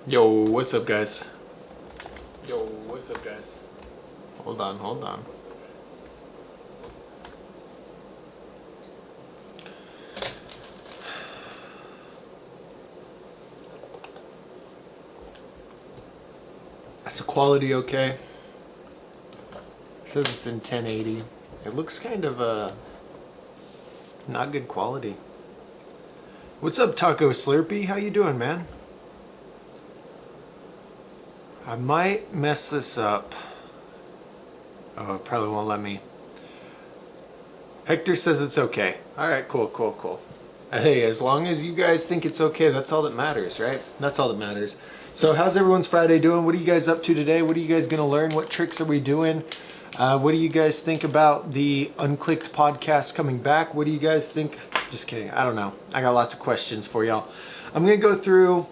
Yo, what's up, guys? Yo, what's up, guys? Hold on, hold on. Is the quality okay? It says it's in 1080. It looks kind of not good quality. What's up, Taco Slurpee? How you doing, man? I might mess this up. Oh, it probably won't let me. Hector says it's okay. All right, cool, cool, cool. Hey, as long as you guys think it's okay, that's all that matters, right? That's all that matters. So how's everyone's Friday doing? What are you guys up to today? What are you guys gonna learn? What tricks are we doing? What do you guys think about the Unclicked podcast coming back? What do you guys think? Just kidding, I don't know. I got lots of questions for y'all. I'm gonna go through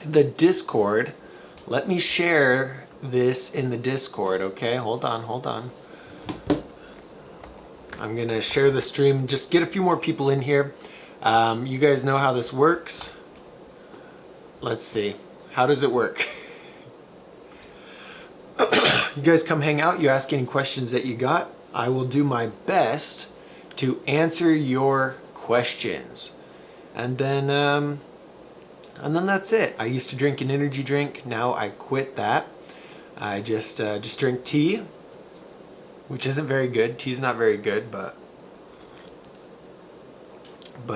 the Discord. Let me share this in the Discord, okay? Hold on, hold on. I'm gonna share the stream, just get a few more people in here. You guys know how this works. Let's see, how does it work? You guys come hang out, you ask any questions that you got. I will do my best to answer your questions. And then that's it. I used to drink an energy drink, now I quit that. I just drink tea, which isn't very good. Tea's not very good, but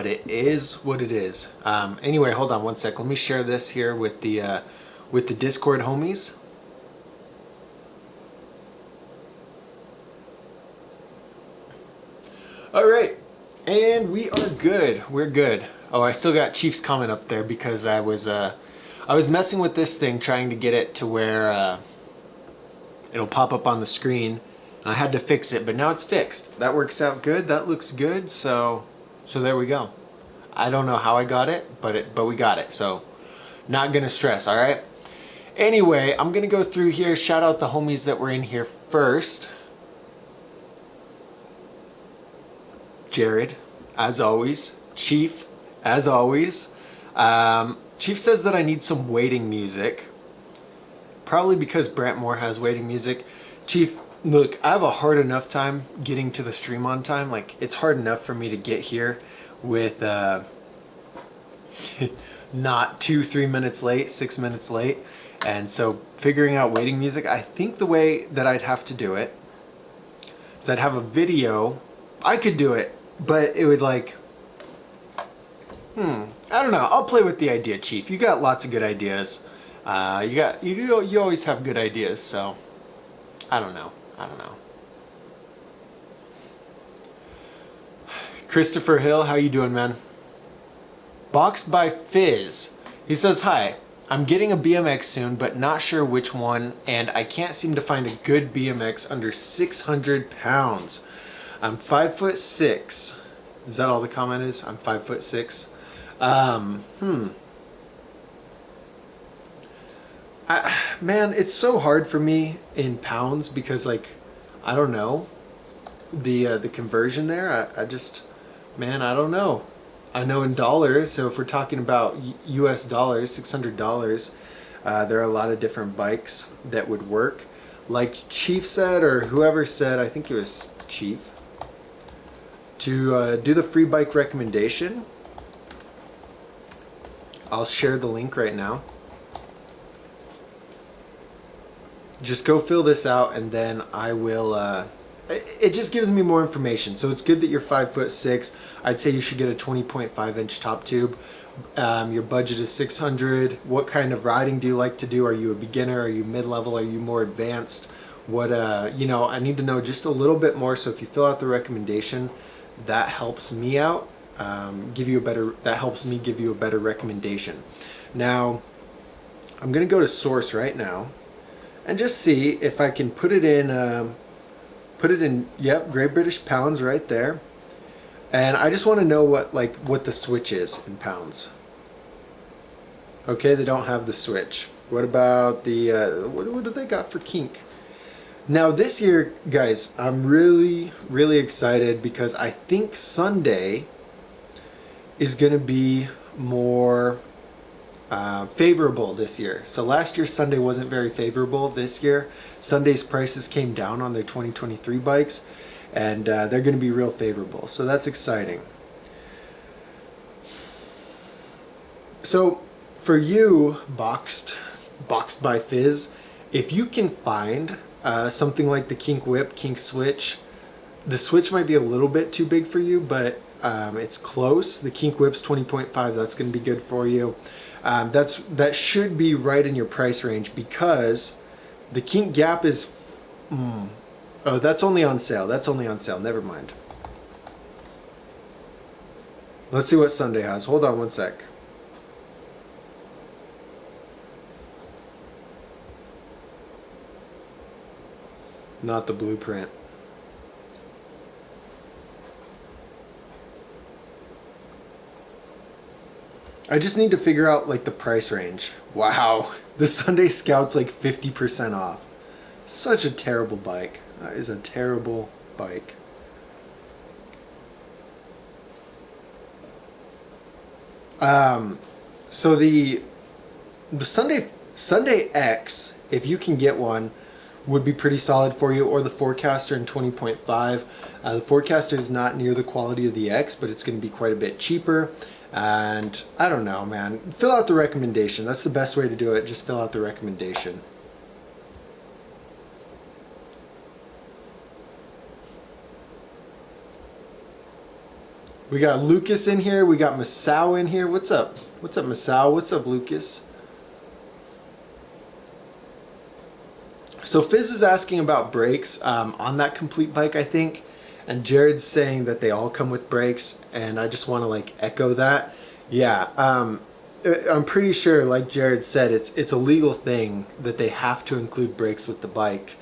it is what it is. Anyway, hold on one sec. Let me share this here with the Discord homies. All right, and we are good. We're good. Oh, I still got Chief's comment up there because I was messing with this thing, trying to get it to where it'll pop up on the screen. I had to fix it, but now it's fixed. That works out good. That looks good. So there we go. I don't know how I got it, but we got it. So not gonna stress. All right. Anyway, I'm gonna go through here. Shout out the homies that were in here first. Jared, as always. Chief, as always. Chief says that I need some waiting music. Probably because Brantmore has waiting music. Chief, look, I have a hard enough time getting to the stream on time. Like, it's hard enough for me to get here with not 2-3 minutes late, 6 minutes late. And so figuring out waiting music, I think the way that I'd have to do it is I'd have a video. I could do it, but it would like, I don't know. I'll play with the idea, Chief. You got lots of good ideas. You always have good ideas, so I don't know. Christopher Hill, how you doing, man? Boxed by Fizz. He says, hi, I'm getting a BMX soon, but not sure which one, and I can't seem to find a good BMX under 600 pounds. I'm 5'6". Is that all the comment is? I'm 5'6". Man, it's so hard for me in pounds because, like, I don't know the conversion there. I just, man, I don't know. I know in dollars, so if we're talking about US dollars, $600, there are a lot of different bikes that would work. Like Chief said, or whoever said, I think it was Chief, to do the free bike recommendation. I'll share the link right now. Just go fill this out, and then I will. It just gives me more information. So it's good that you're 5'6". I'd say you should get a 20.5 inch top tube. Your budget is 600. What kind of riding do you like to do? Are you a beginner? Are you mid-level? Are you more advanced? What you know, I need to know just a little bit more. So if you fill out the recommendation, that helps me out. That helps me give you a better recommendation. Now, I'm gonna go to source right now and just see if I can put it in, yep, Great British pounds right there. And I just want to know what the switch is in pounds. Okay, they don't have the switch. What about the, what do they got for kink? Now this year, guys, I'm really, really excited because I think Sunday is gonna be more, favorable this year. So last year Sunday wasn't very favorable. This year Sunday's prices came down on their 2023 bikes, and they're going to be real favorable. So that's exciting. So for you, boxed by Fizz, if you can find something like the Kink Whip, Kink Switch, the Switch might be a little bit too big for you, but it's close. The Kink Whip's 20.5, that's going to be good for you. That should be right in your price range, because the Kink Gap is... Oh, that's only on sale. That's only on sale. Never mind. Let's see what Sunday has. Hold on one sec. Not the blueprint. I just need to figure out like the price range. Wow, the Sunday Scout's like 50% off. Such a terrible bike. That is a terrible bike. So the Sunday X, if you can get one, would be pretty solid for you, or the Forecaster in 20.5. The Forecaster is not near the quality of the X, but it's going to be quite a bit cheaper. And I don't know, man. Fill out the recommendation. That's the best way to do it. Just fill out the recommendation. We got Lucas in here. We got Masao in here. What's up? What's up, Masao? What's up, Lucas? So Fizz is asking about brakes on that complete bike, I think. And Jared's saying that they all come with brakes, and I just want to like echo that. Yeah, I'm pretty sure, like Jared said, it's a legal thing that they have to include brakes with the bike,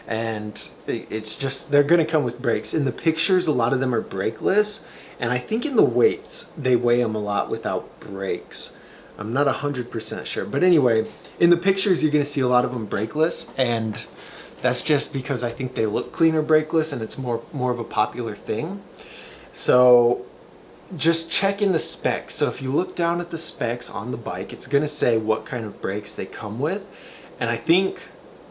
and it's just they're gonna come with brakes. In the pictures, a lot of them are brakeless, and I think in the weights they weigh them a lot without brakes. I'm not 100% sure, but anyway, in the pictures you're gonna see a lot of them brakeless, and that's just because I think they look cleaner brakeless, and it's more of a popular thing. So just check in the specs. So if you look down at the specs on the bike, it's gonna say what kind of brakes they come with, and I think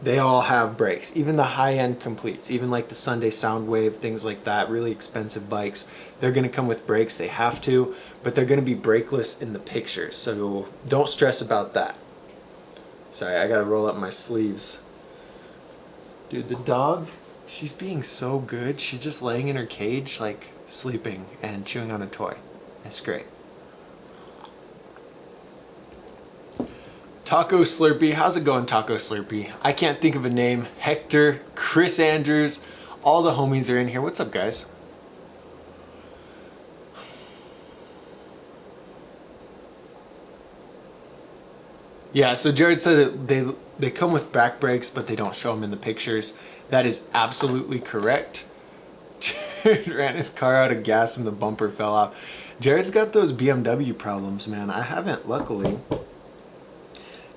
they all have brakes. Even the high-end completes, even like the Sunday Soundwave, things like that, really expensive bikes, they're gonna come with brakes. They have to, but they're gonna be brakeless in the pictures, so don't stress about that. Sorry, I gotta roll up my sleeves. Dude, the dog, she's being so good. She's just laying in her cage, like sleeping and chewing on a toy. It's great. Taco Slurpee, how's it going, Taco Slurpee? I can't think of a name. Hector, Chris Andrews, all the homies are in here. What's up, guys? Yeah, so Jared said that they come with back brakes, but they don't show them in the pictures. That is absolutely correct. Jared ran his car out of gas and the bumper fell off. Jared's got those BMW problems, man. I haven't, luckily,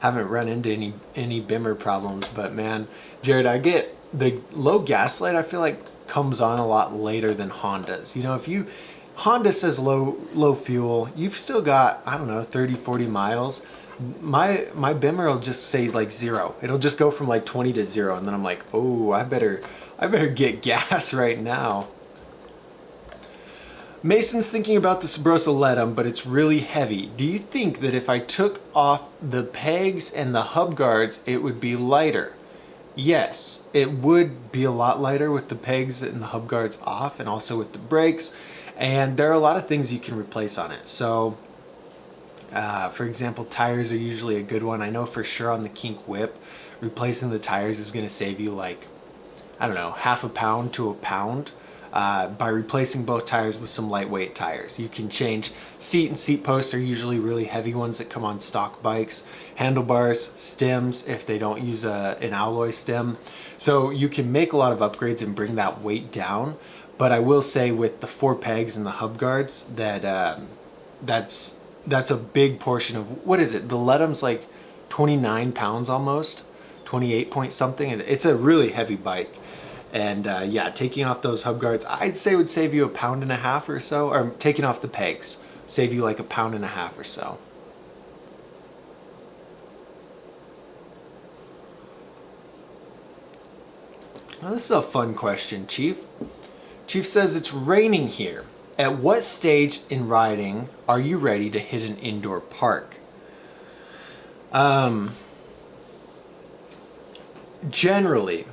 run into any Bimmer problems, but man, Jared, I get the low gas light, I feel like comes on a lot later than Honda's. You know, if Honda says low fuel, you've still got, I don't know, 30, 40 miles. My Bimmer will just say like 0. It'll just go from like 20 to 0, and then I'm like, oh, I better get gas right now. Mason's thinking about the Sabrosa Letum, but it's really heavy. Do you think that if I took off the pegs and the hub guards, it would be lighter? Yes, it would be a lot lighter with the pegs and the hub guards off, and also with the brakes. And there are a lot of things you can replace on it. So, for example, tires are usually a good one. I know for sure on the Kink Whip, replacing the tires is going to save you like, I don't know, half a pound to a pound. By replacing both tires with some lightweight tires. You can change seat and seat posts are usually really heavy ones that come on stock bikes. Handlebars, stems if they don't use an alloy stem. So you can make a lot of upgrades and bring that weight down. But I will say with the 4 pegs and the hub guards that that's a big portion of, what is it? The Letum's like 29 pounds almost, 28 point something. It's a really heavy bike. And yeah, taking off those hub guards, I'd say would save you 1.5 pounds or so, or taking off the pegs, save you like 1.5 pounds or so. Well, this is a fun question, Chief. Chief says it's raining here. At what stage in riding are you ready to hit an indoor park? Generally,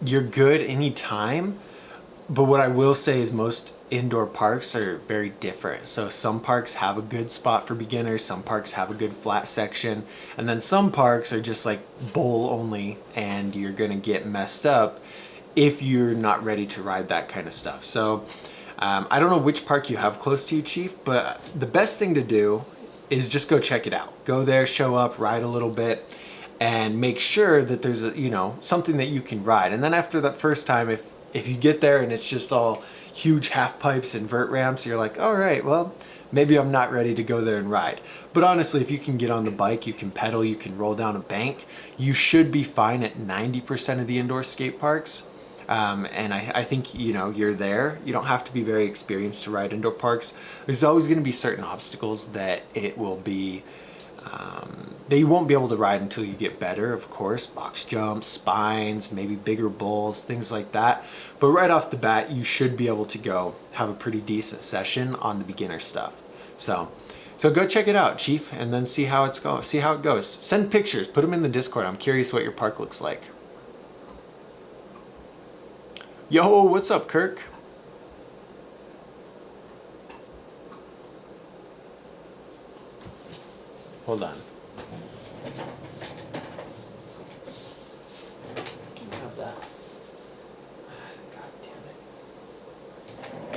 you're good anytime, but what I will say is most indoor parks are very different. So some parks have a good spot for beginners, some parks have a good flat section, and then some parks are just like bowl only, and you're gonna get messed up if you're not ready to ride that kind of stuff. So I don't know which park you have close to you, Chief, but the best thing to do is just go check it out. Go there, show up, ride a little bit, and make sure that there's a, something that you can ride. And then after that first time, if you get there and it's just all huge half pipes and vert ramps, you're like, all right, well, maybe I'm not ready to go there and ride. But honestly, if you can get on the bike, you can pedal, you can roll down a bank, you should be fine at 90% of the indoor skate parks. And I think, you're there. You don't have to be very experienced to ride indoor parks. There's always going to be certain obstacles that it will be, that you won't be able to ride until you get better, of course. Box jumps, spines, maybe bigger bowls, things like that. But right off the bat, you should be able to go have a pretty decent session on the beginner stuff. So go check it out, Chief, and then see how it goes. Send pictures, put them in the Discord. I'm curious what your park looks like. Yo, what's up, Kirk? Hold on. Can you have that? God damn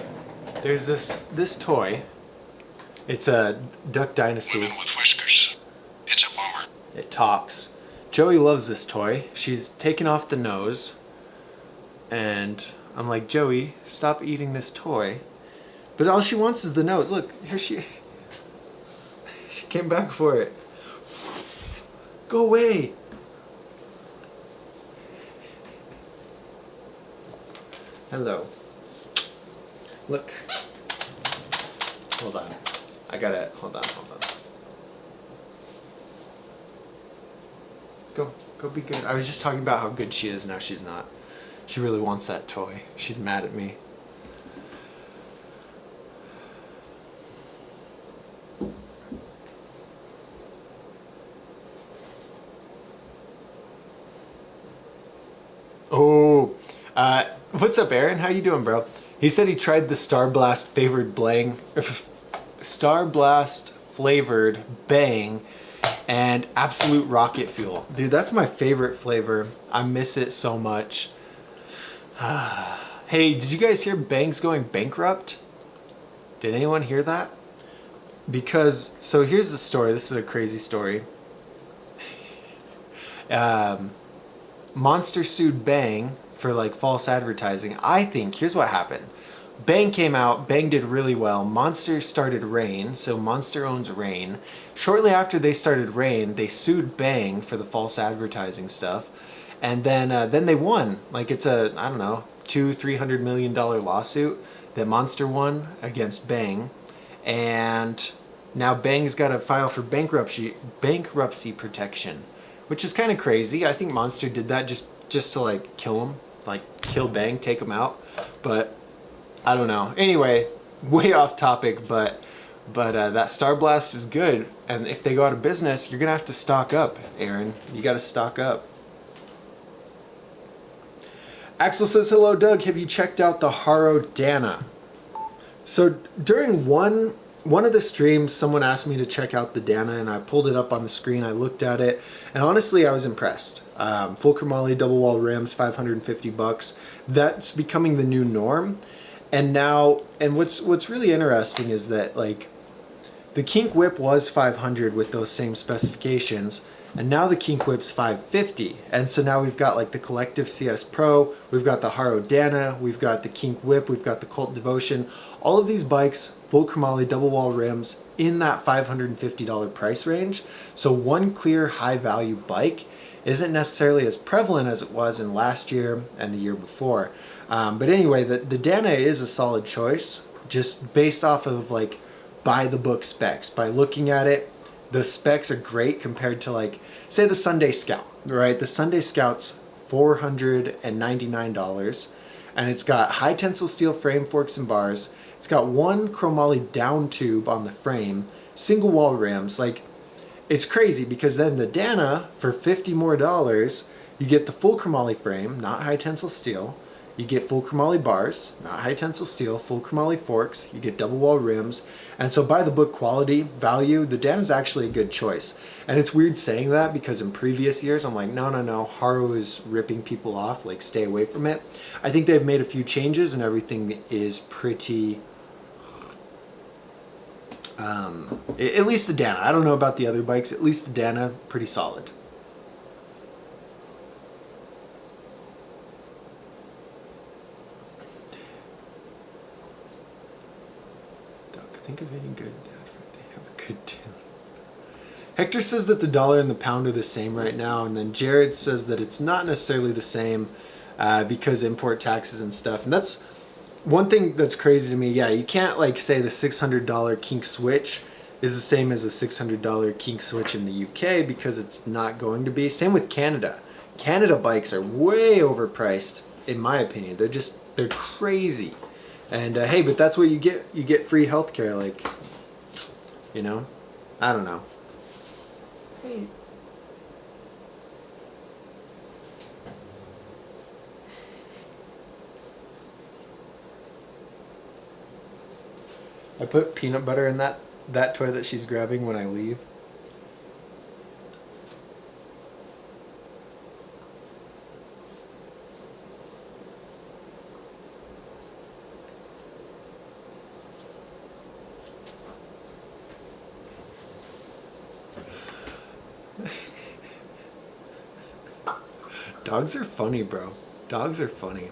it. There's this toy. It's a Duck Dynasty. Women with whiskers. It's a boomer. It talks. Joey loves this toy. She's taken off the nose. And I'm like, Joey, stop eating this toy. But all she wants is the nose. Look, here she came back for it. Go away. Hello. Look. Hold on. Hold on. Go be good. I was just talking about how good she is, now she's not. She really wants that toy. She's mad at me. Oh, what's up, Aaron? How you doing, bro? He said he tried the Star Blast flavored Bang, and Absolute Rocket Fuel. Dude, that's my favorite flavor. I miss it so much. Hey, did you guys hear Bang's going bankrupt? Did anyone hear that? Because, so here's the story. This is a crazy story. Monster sued Bang for like false advertising. I think, here's what happened. Bang came out, Bang did really well. Monster started Reign, so Monster owns Reign. Shortly after they started Reign, they sued Bang for the false advertising stuff. And then they won. Like, it's a, I don't know, $200-300 million lawsuit that Monster won against Bang. And now Bang's got to file for bankruptcy protection, which is kind of crazy. I think Monster did that just to like kill him, like kill Bang, take him out. But I don't know. Anyway, way off topic, but that Star Blast is good. And if they go out of business, you're gonna have to stock up, Aaron. You got to stock up. Axel says, hello, Doug. Have you checked out the Haro Dana? So during one of the streams, someone asked me to check out the Dana, and I pulled it up on the screen. I looked at it, and honestly, I was impressed. Full chromoly, double wall rims, $550. That's becoming the new norm. And now, and what's really interesting is that like the Kink Whip was $500 with those same specifications. And now the Kink Whip's $550. And so now we've got like the Collective CS Pro, we've got the Haro Dana, we've got the Kink Whip, we've got the Cult Devotion. All of these bikes, full chromoly, double wall rims, in that $550 price range. So one clear high value bike isn't necessarily as prevalent as it was in last year and the year before. But anyway, the Dana is a solid choice, just based off of like by the book specs. By looking at it, the specs are great compared to like, say the Sunday Scout, right? The Sunday Scout's $499. And it's got high tensile steel frame, forks, and bars. It's got one chromoly down tube on the frame, single wall rims. Like, it's crazy because then the Dana, for $50 more, you get the full chromoly frame, not high tensile steel. You get full chromoly bars, not high tensile steel, full chromoly forks. You get double wall rims. And so by the book quality, value, the Dana is actually a good choice. And it's weird saying that because in previous years, I'm like, no, Haro is ripping people off, like stay away from it. I think they've made a few changes and everything is pretty, at least the Dana. I don't know about the other bikes, at least the Dana, pretty solid. Think of any good they have a good tune. Hector says that the dollar and the pound are the same right now, and then Jared says that it's not necessarily the same because import taxes and stuff. And that's one thing that's crazy to me. Yeah, you can't like say the $600 kink switch is the same as a $600 kink switch in the UK because it's not going to be. Same with Canada. Canada bikes are way overpriced in my opinion. They're crazy. And hey, but that's what you get. You get free healthcare, like, you know, I don't know. Hey. I put peanut butter in that toy that she's grabbing when I leave. Dogs are funny, bro. Dogs are funny.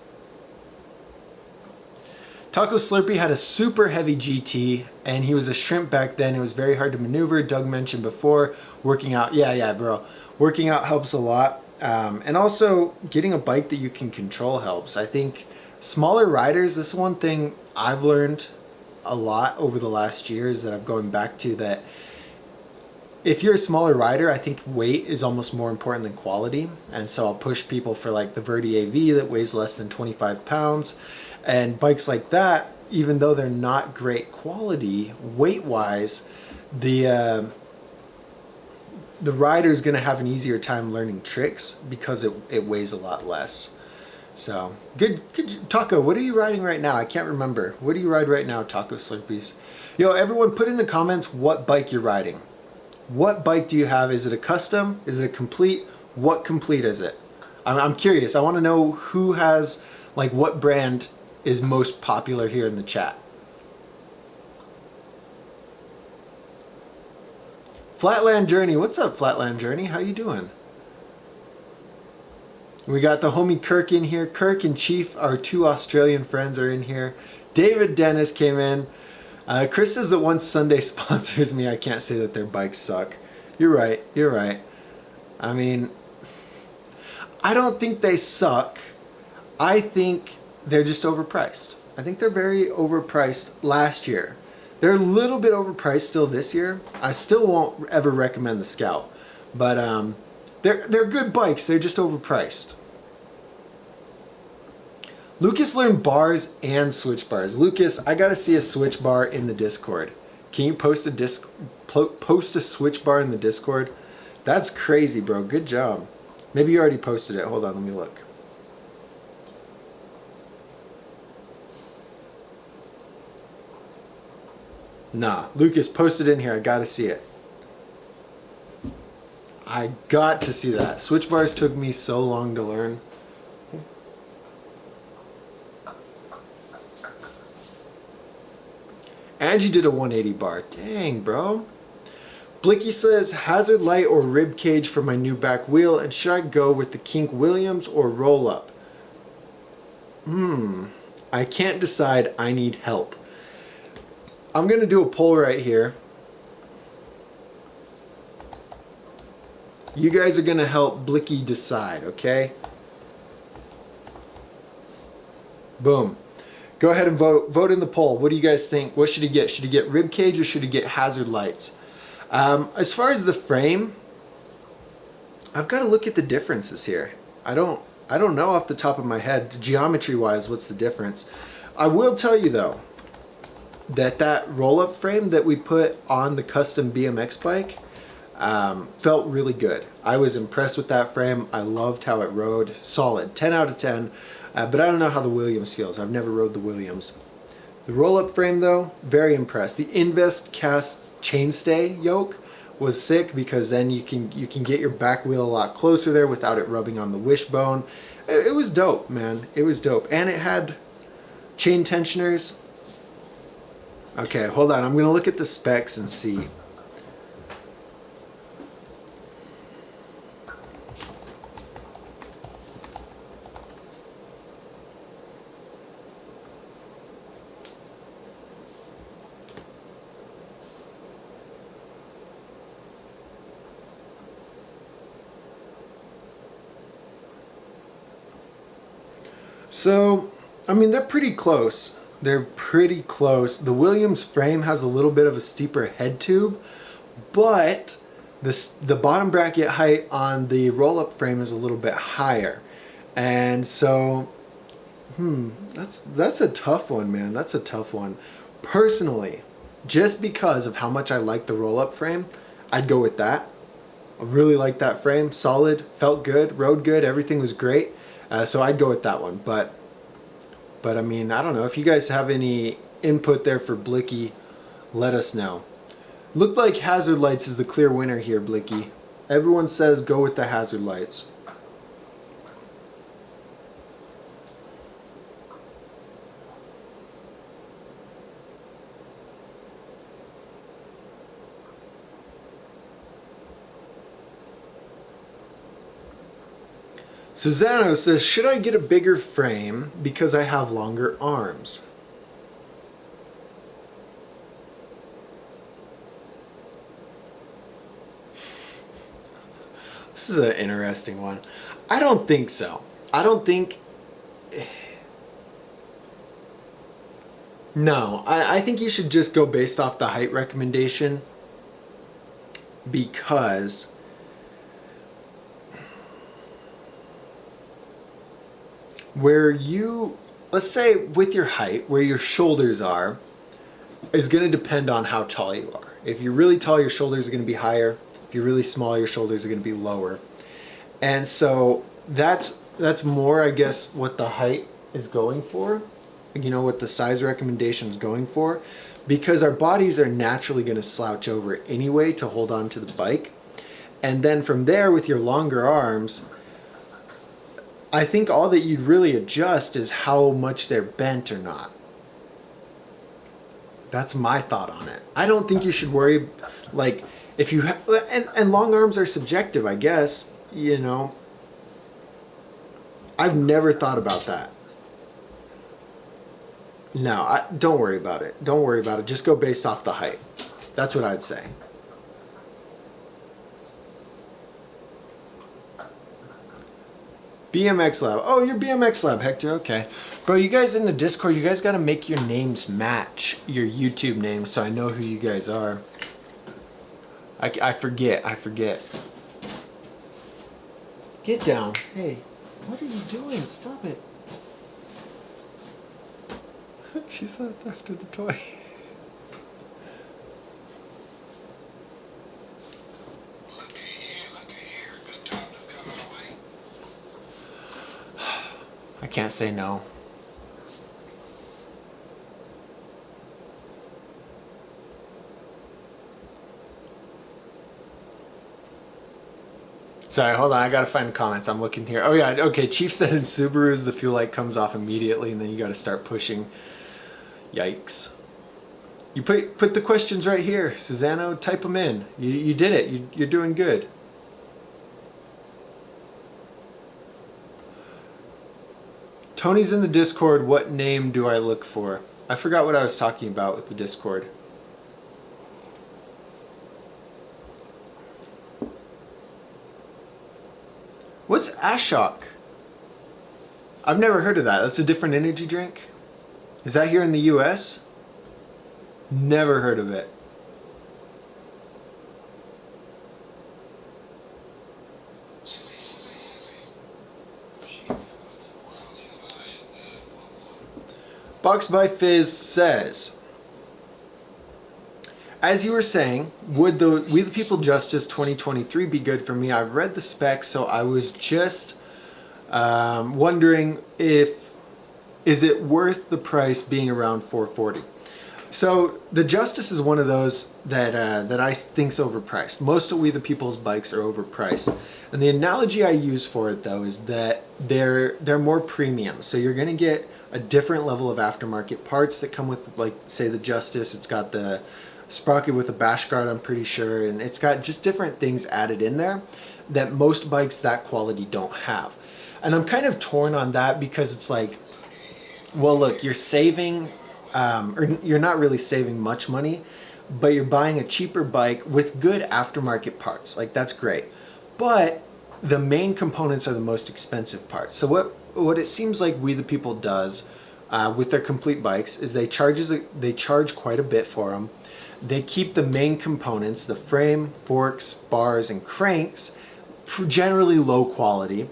Taco Slurpee had a super heavy GT, and he was a shrimp back then. It was very hard to maneuver. Doug mentioned before, working out. Yeah, bro. Working out helps a lot. And also, getting a bike that you can control helps. I think smaller riders, this is one thing I've learned a lot over the last years that I'm going back to, that if you're a smaller rider, I think weight is almost more important than quality. And so I'll push people for like the Verdi AV that weighs less than 25 pounds. And bikes like that, even though they're not great quality, weight-wise, the rider is going to have an easier time learning tricks because it weighs a lot less. So, good. Taco, what are you riding right now? I can't remember. What do you ride right now, Taco Slurpees? Yo, everyone put in the comments what bike you're riding. What bike do you have? Is it a custom? Is it a complete? What complete is it? I'm curious. I want to know who has, like, what brand is most popular here in the chat. Flatland Journey. What's up, Flatland Journey? How you doing? We got the homie Kirk in here. Kirk and Chief, our two Australian friends, are in here. David Dennis came in. Chris says that once Sunday sponsors me, I can't say that their bikes suck. You're right. You're right. I mean, I don't think they suck. I think they're just overpriced. I think they're very overpriced last year. They're a little bit overpriced still this year. I still won't ever recommend the Scout. But they're good bikes. They're just overpriced. Lucas learned bars and switch bars. Lucas, I gotta see a switch bar in the Discord. Can you post a switch bar in the Discord? That's crazy, bro. Good job. Maybe you already posted it. Hold on, let me look. Nah, Lucas, post it in here. I gotta see it. I got to see that. Switch bars took me so long to learn. Angie did a 180 bar. Dang, bro. Blicky says, hazard light or rib cage for my new back wheel, and should I go with the Kink Williams or roll up? I can't decide. I need help. I'm going to do a poll right here. You guys are going to help Blicky decide, okay? Boom. Go ahead and vote. Vote in the poll. What do you guys think? What should he get? Should he get rib cage or should he get hazard lights? As far as the frame, I've got to look at the differences here. I don't I don't know off the top of my head, geometry-wise, what's the difference. I will tell you, though, that roll-up frame that we put on the custom BMX bike felt really good. I was impressed with that frame. I loved how it rode. Solid. 10 out of 10. But I don't know how the Williams feels. I've never rode the Williams. The roll-up frame, though, very impressed. The Invest cast chainstay yoke was sick because then you can get your back wheel a lot closer there without it rubbing on the wishbone. It was dope, man. It was dope. And it had chain tensioners. Okay, hold on. I'm going to look at the specs and see. So, I mean, they're pretty close. They're pretty close. The Williams frame has a little bit of a steeper head tube, but the bottom bracket height on the roll-up frame is a little bit higher. And so, that's a tough one, man. That's a tough one. Personally, just because of how much I like the roll-up frame, I'd go with that. I really like that frame. Solid, felt good, rode good, everything was great. So I'd go with that one. But I mean, I don't know. If you guys have any input there for Blicky, let us know. Looked like hazard lights is the clear winner here, Blicky. Everyone says go with the hazard lights. Susano says, should I get a bigger frame because I have longer arms? This is an interesting one. I don't think so. I don't think... No, I think you should just go based off the height recommendation because... where you, let's say with your height, where your shoulders are, is going to depend on how tall you are. If you're really tall, your shoulders are going to be higher. If you're really small, your shoulders are going to be lower. And so that's more, I guess, what the height is going for. You know, what the size recommendation is going for. Because our bodies are naturally going to slouch over anyway to hold on to the bike. And then from there, with your longer arms, I think all that you'd really adjust is how much they're bent or not. That's my thought on it. I don't think you should worry, like, if you have, and long arms are subjective, I guess, you know. I've never thought about that. No, don't worry about it. Don't worry about it. Just go based off the height. That's what I'd say. BMX Lab. Oh, you're BMX Lab, Hector. Okay. Bro, you guys in the Discord, you guys got to make your names match your YouTube names so I know who you guys are. I forget. Get down. Hey, what are you doing? Stop it. She said after the toy. I can't say no. Sorry, hold on. I gotta find the comments. I'm looking here. Oh yeah, okay. Chief said in Subarus the fuel light comes off immediately, and then you gotta start pushing. Yikes. You put the questions right here, Susano. Type them in. You did it. You're doing good. Tony's in the Discord. What name do I look for? I forgot what I was talking about with the Discord. What's Ashok? I've never heard of that. That's a different energy drink? Is that here in the US? Never heard of it. Box by Fizz says, as you were saying, would the We the People Justice 2023 be good for me? I've read the specs, so I was just wondering if is it worth the price being around 440. So the Justice is one of those that I think's overpriced. Most of We the People's bikes are overpriced, and the analogy I use for it though is that they're more premium. So you're going to get a different level of aftermarket parts that come with, like, say the Justice. It's got the sprocket with a bash guard, I'm pretty sure, and it's got just different things added in there that most bikes that quality don't have. And I'm kind of torn on that because it's like, well, look, you're saving, or you're not really saving much money, but you're buying a cheaper bike with good aftermarket parts. Like, that's great. But the main components are the most expensive parts. So what it seems like We the People does with their complete bikes is they charge quite a bit for them. They keep the main components, the frame, forks, bars, and cranks, generally low quality.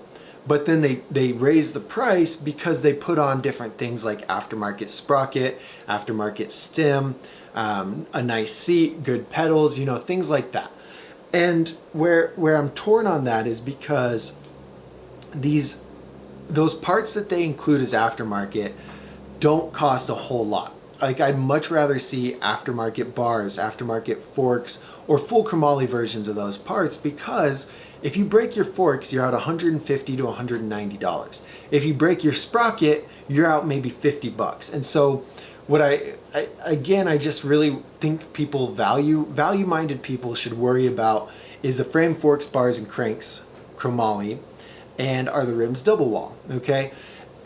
But then they raise the price because they put on different things like aftermarket sprocket, aftermarket stem, a nice seat, good pedals, you know, things like that. And where I'm torn on that is because those parts that they include as aftermarket don't cost a whole lot. Like, I'd much rather see aftermarket bars, aftermarket forks, or full chromoly versions of those parts, because if you break your forks, you're out $150 to $190. If you break your sprocket, you're out maybe $50. And so what I just really think value-minded people should worry about is the frame, forks, bars, and cranks chromoly, and are the rims double wall, okay?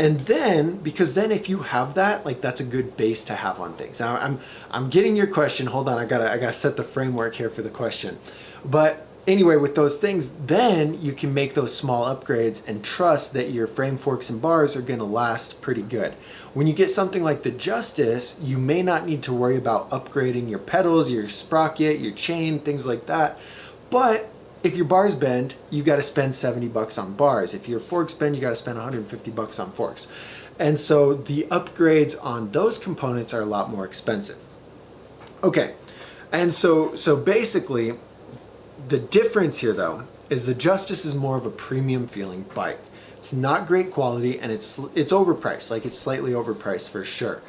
And then, because then if you have that, like, that's a good base to have on things. Now, I'm getting your question. Hold on, I gotta set the framework here for the question. But anyway, with those things, then you can make those small upgrades and trust that your frame, forks, and bars are gonna last pretty good. When you get something like the Justice, you may not need to worry about upgrading your pedals, your sprocket, your chain, things like that. But if your bars bend, you got to spend $70 on bars. If your forks bend, you got to spend $150 on forks. And so the upgrades on those components are a lot more expensive. Okay, and so basically, the difference here though is the Justice is more of a premium feeling bike. It's not great quality, and it's overpriced. Like, it's slightly overpriced for sure.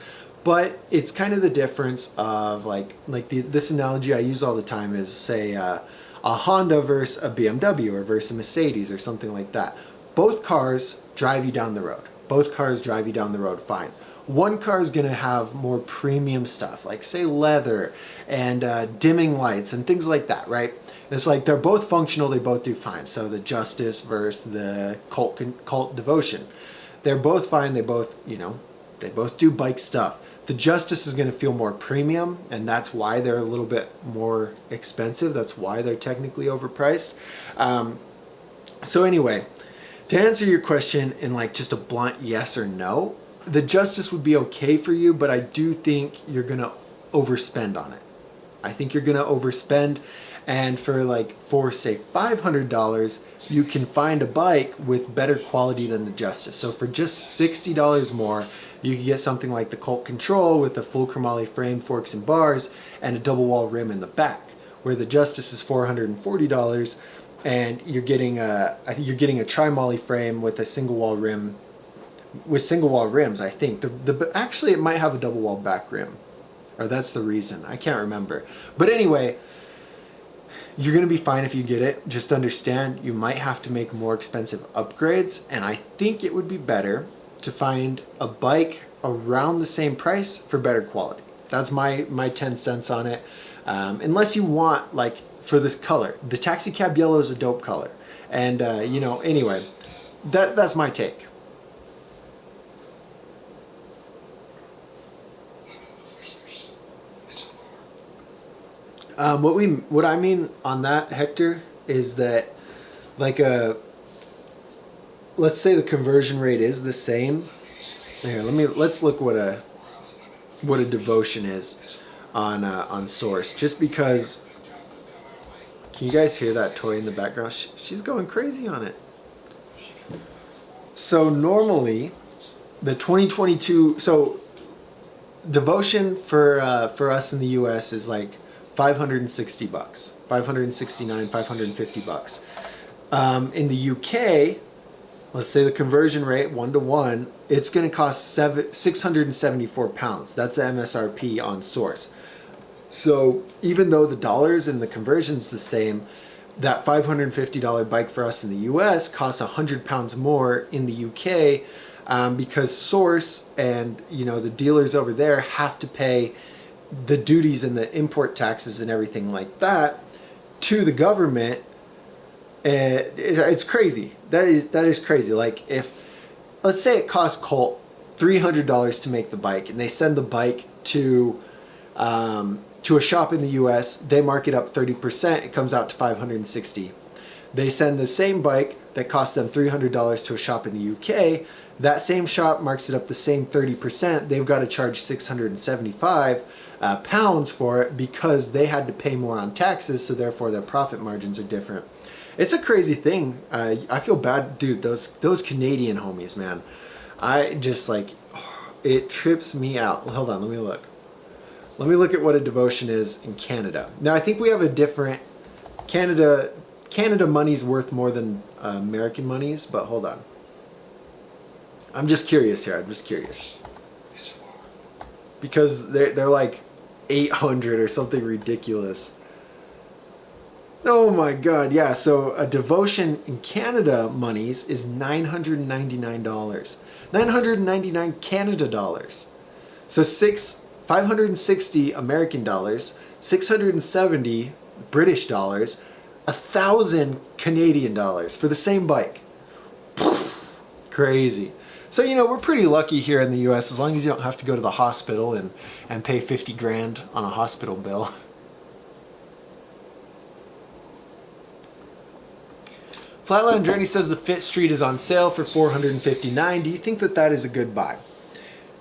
But it's kind of the difference of this analogy I use all the time is, say, a Honda versus a BMW or versus a Mercedes or something like that. Both cars drive you down the road. Both cars drive you down the road fine. One car is going to have more premium stuff, like, say, leather and dimming lights and things like that, right? It's like they're both functional, they both do fine. So the Justice versus the Cult Devotion. They're both fine, they both do bike stuff. The Justice is going to feel more premium, and that's why they're a little bit more expensive. That's why they're technically overpriced. So anyway, to answer your question in like just a blunt yes or no, the Justice would be okay for you, but I do think you're going to overspend on it. I think you're going to overspend, and for say $500, you can find a bike with better quality than the Justice. So for just $60 more, you can get something like the Cult Control with a full chromoly frame, forks, and bars, and a double wall rim in the back. Where the Justice is $440, and you're getting a tri-moly frame with a single wall rim, with single wall rims. I think actually it might have a double wall back rim, or that's the reason. I can't remember. But anyway, you're going to be fine if you get it. Just understand you might have to make more expensive upgrades, and I think it would be better to find a bike around the same price for better quality. That's my 10 cents on it. Unless you want, like, for this color. The taxi cab yellow is a dope color. And, anyway, that's my take. What I mean on that, Hector, is that, like, let's say the conversion rate is the same. Here, let's look what a devotion is on Source. Just because, can you guys hear that toy in the background? She's going crazy on it. So normally, the 2022. So Devotion for us in the U.S. is like $560, $569, $550. In the UK, let's say the conversion rate 1-to-1, it's going to cost 674 pounds. That's the MSRP on source. So even though the dollars and the conversion's the same, that $550 bike for us in the US costs 100 pounds more in the UK, because source and the dealers over there have to pay the duties and the import taxes and everything like that to the government. It's crazy. That is crazy. Like, if let's say it costs Colt $300 to make the bike, and they send the bike to a shop in the US, they mark it up 30%, it comes out to $560. They send the same bike that cost them $300 to a shop in the UK, that same shop marks it up the same 30%, they've got to charge 675 pounds for it because they had to pay more on taxes, so therefore their profit margins are different. It's a crazy thing. I feel bad, dude, those Canadian homies, man. I just like, it trips me out. Hold on, let me look. Let me look at what a devotion is in Canada. Now, I think we have a different, Canada money's worth more than American money's, but hold on. I'm just curious here. I'm just curious. Because they're like 800 or something ridiculous. Oh my God, yeah. So a devotion in Canada monies is $999. 999 Canada dollars. So 560 American dollars, 670 British dollars, 1,000 Canadian dollars for the same bike. Crazy. So, we're pretty lucky here in the US, as long as you don't have to go to the hospital and pay 50 grand on a hospital bill. Flatline Journey says the Fit Street is on sale for $459. Do you think that is a good buy?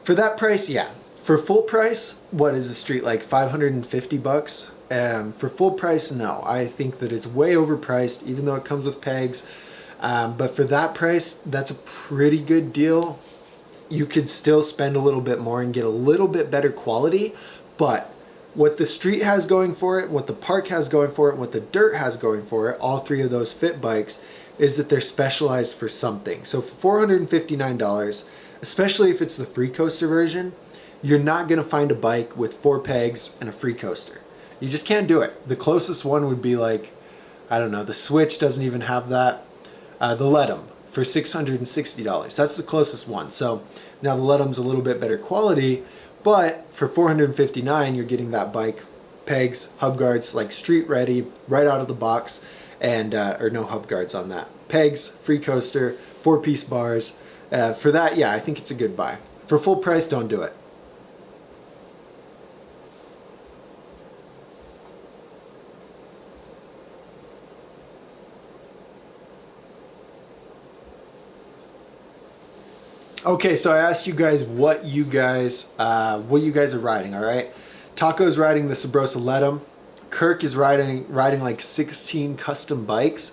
For that price, yeah. For full price, what is the Street, like $550? For full price, no. I think that it's way overpriced, even though it comes with pegs. But for that price, that's a pretty good deal. You could still spend a little bit more and get a little bit better quality, but what the Street has going for it, what the Park has going for it, and what the Dirt has going for it, all three of those fit bikes, is that they're specialized for something. So for $459, especially if it's the free coaster version, you're not going to find a bike with 4 pegs and a free coaster. You just can't do it. The closest one would be like, I don't know, the Switch doesn't even have that. The Letum for $660. That's the closest one. So now the Letum's a little bit better quality, but for $459, you're getting that bike, pegs, hub guards, like street ready, right out of the box, and or no hub guards on that. Pegs, free coaster, 4-piece bars. For that, yeah, I think it's a good buy. For full price, don't do it. Okay, so I asked you guys what you guys are riding. All right, Taco's riding the Sabrosa Letum. Kirk is riding like 16 custom bikes.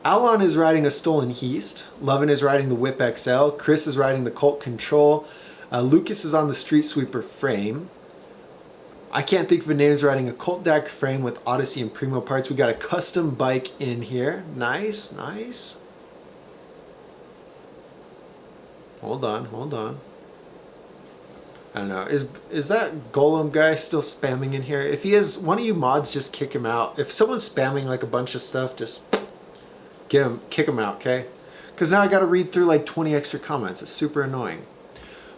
Alon is riding a Stolen Heast. Lovin is riding the Whip XL. Chris is riding the Colt Control. Lucas is on the Street Sweeper frame. I can't think of a name. Is riding a Colt DAC frame with Odyssey and Primo parts. We got a custom bike in here. Nice, nice. Hold on. I don't know. Is that Golem guy still spamming in here? If he is, one of you mods, just kick him out. If someone's spamming like a bunch of stuff, just kick him out, okay? Because now I got to read through like 20 extra comments. It's super annoying.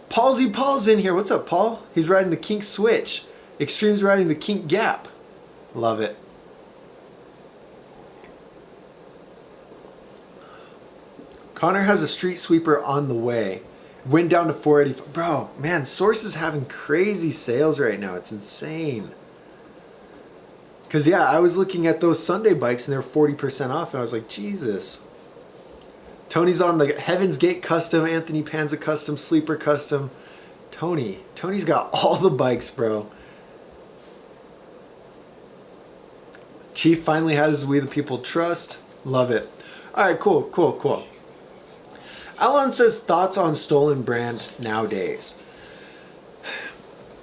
Paul's in here. What's up, Paul? He's riding the Kink Switch. Extreme's riding the Kink Gap. Love it. Connor has a Street Sweeper on the way. Went down to 485. Bro, man, Source is having crazy sales right now. It's insane. Because, yeah, I was looking at those Sunday bikes and they're 40% off. And I was like, Jesus. Tony's on the Heaven's Gate Custom, Anthony Panza Custom, Sleeper Custom. Tony's got all the bikes, bro. Chief finally has his We the People Trust. Love it. All right, cool. Alon says, thoughts on Stolen brand nowadays.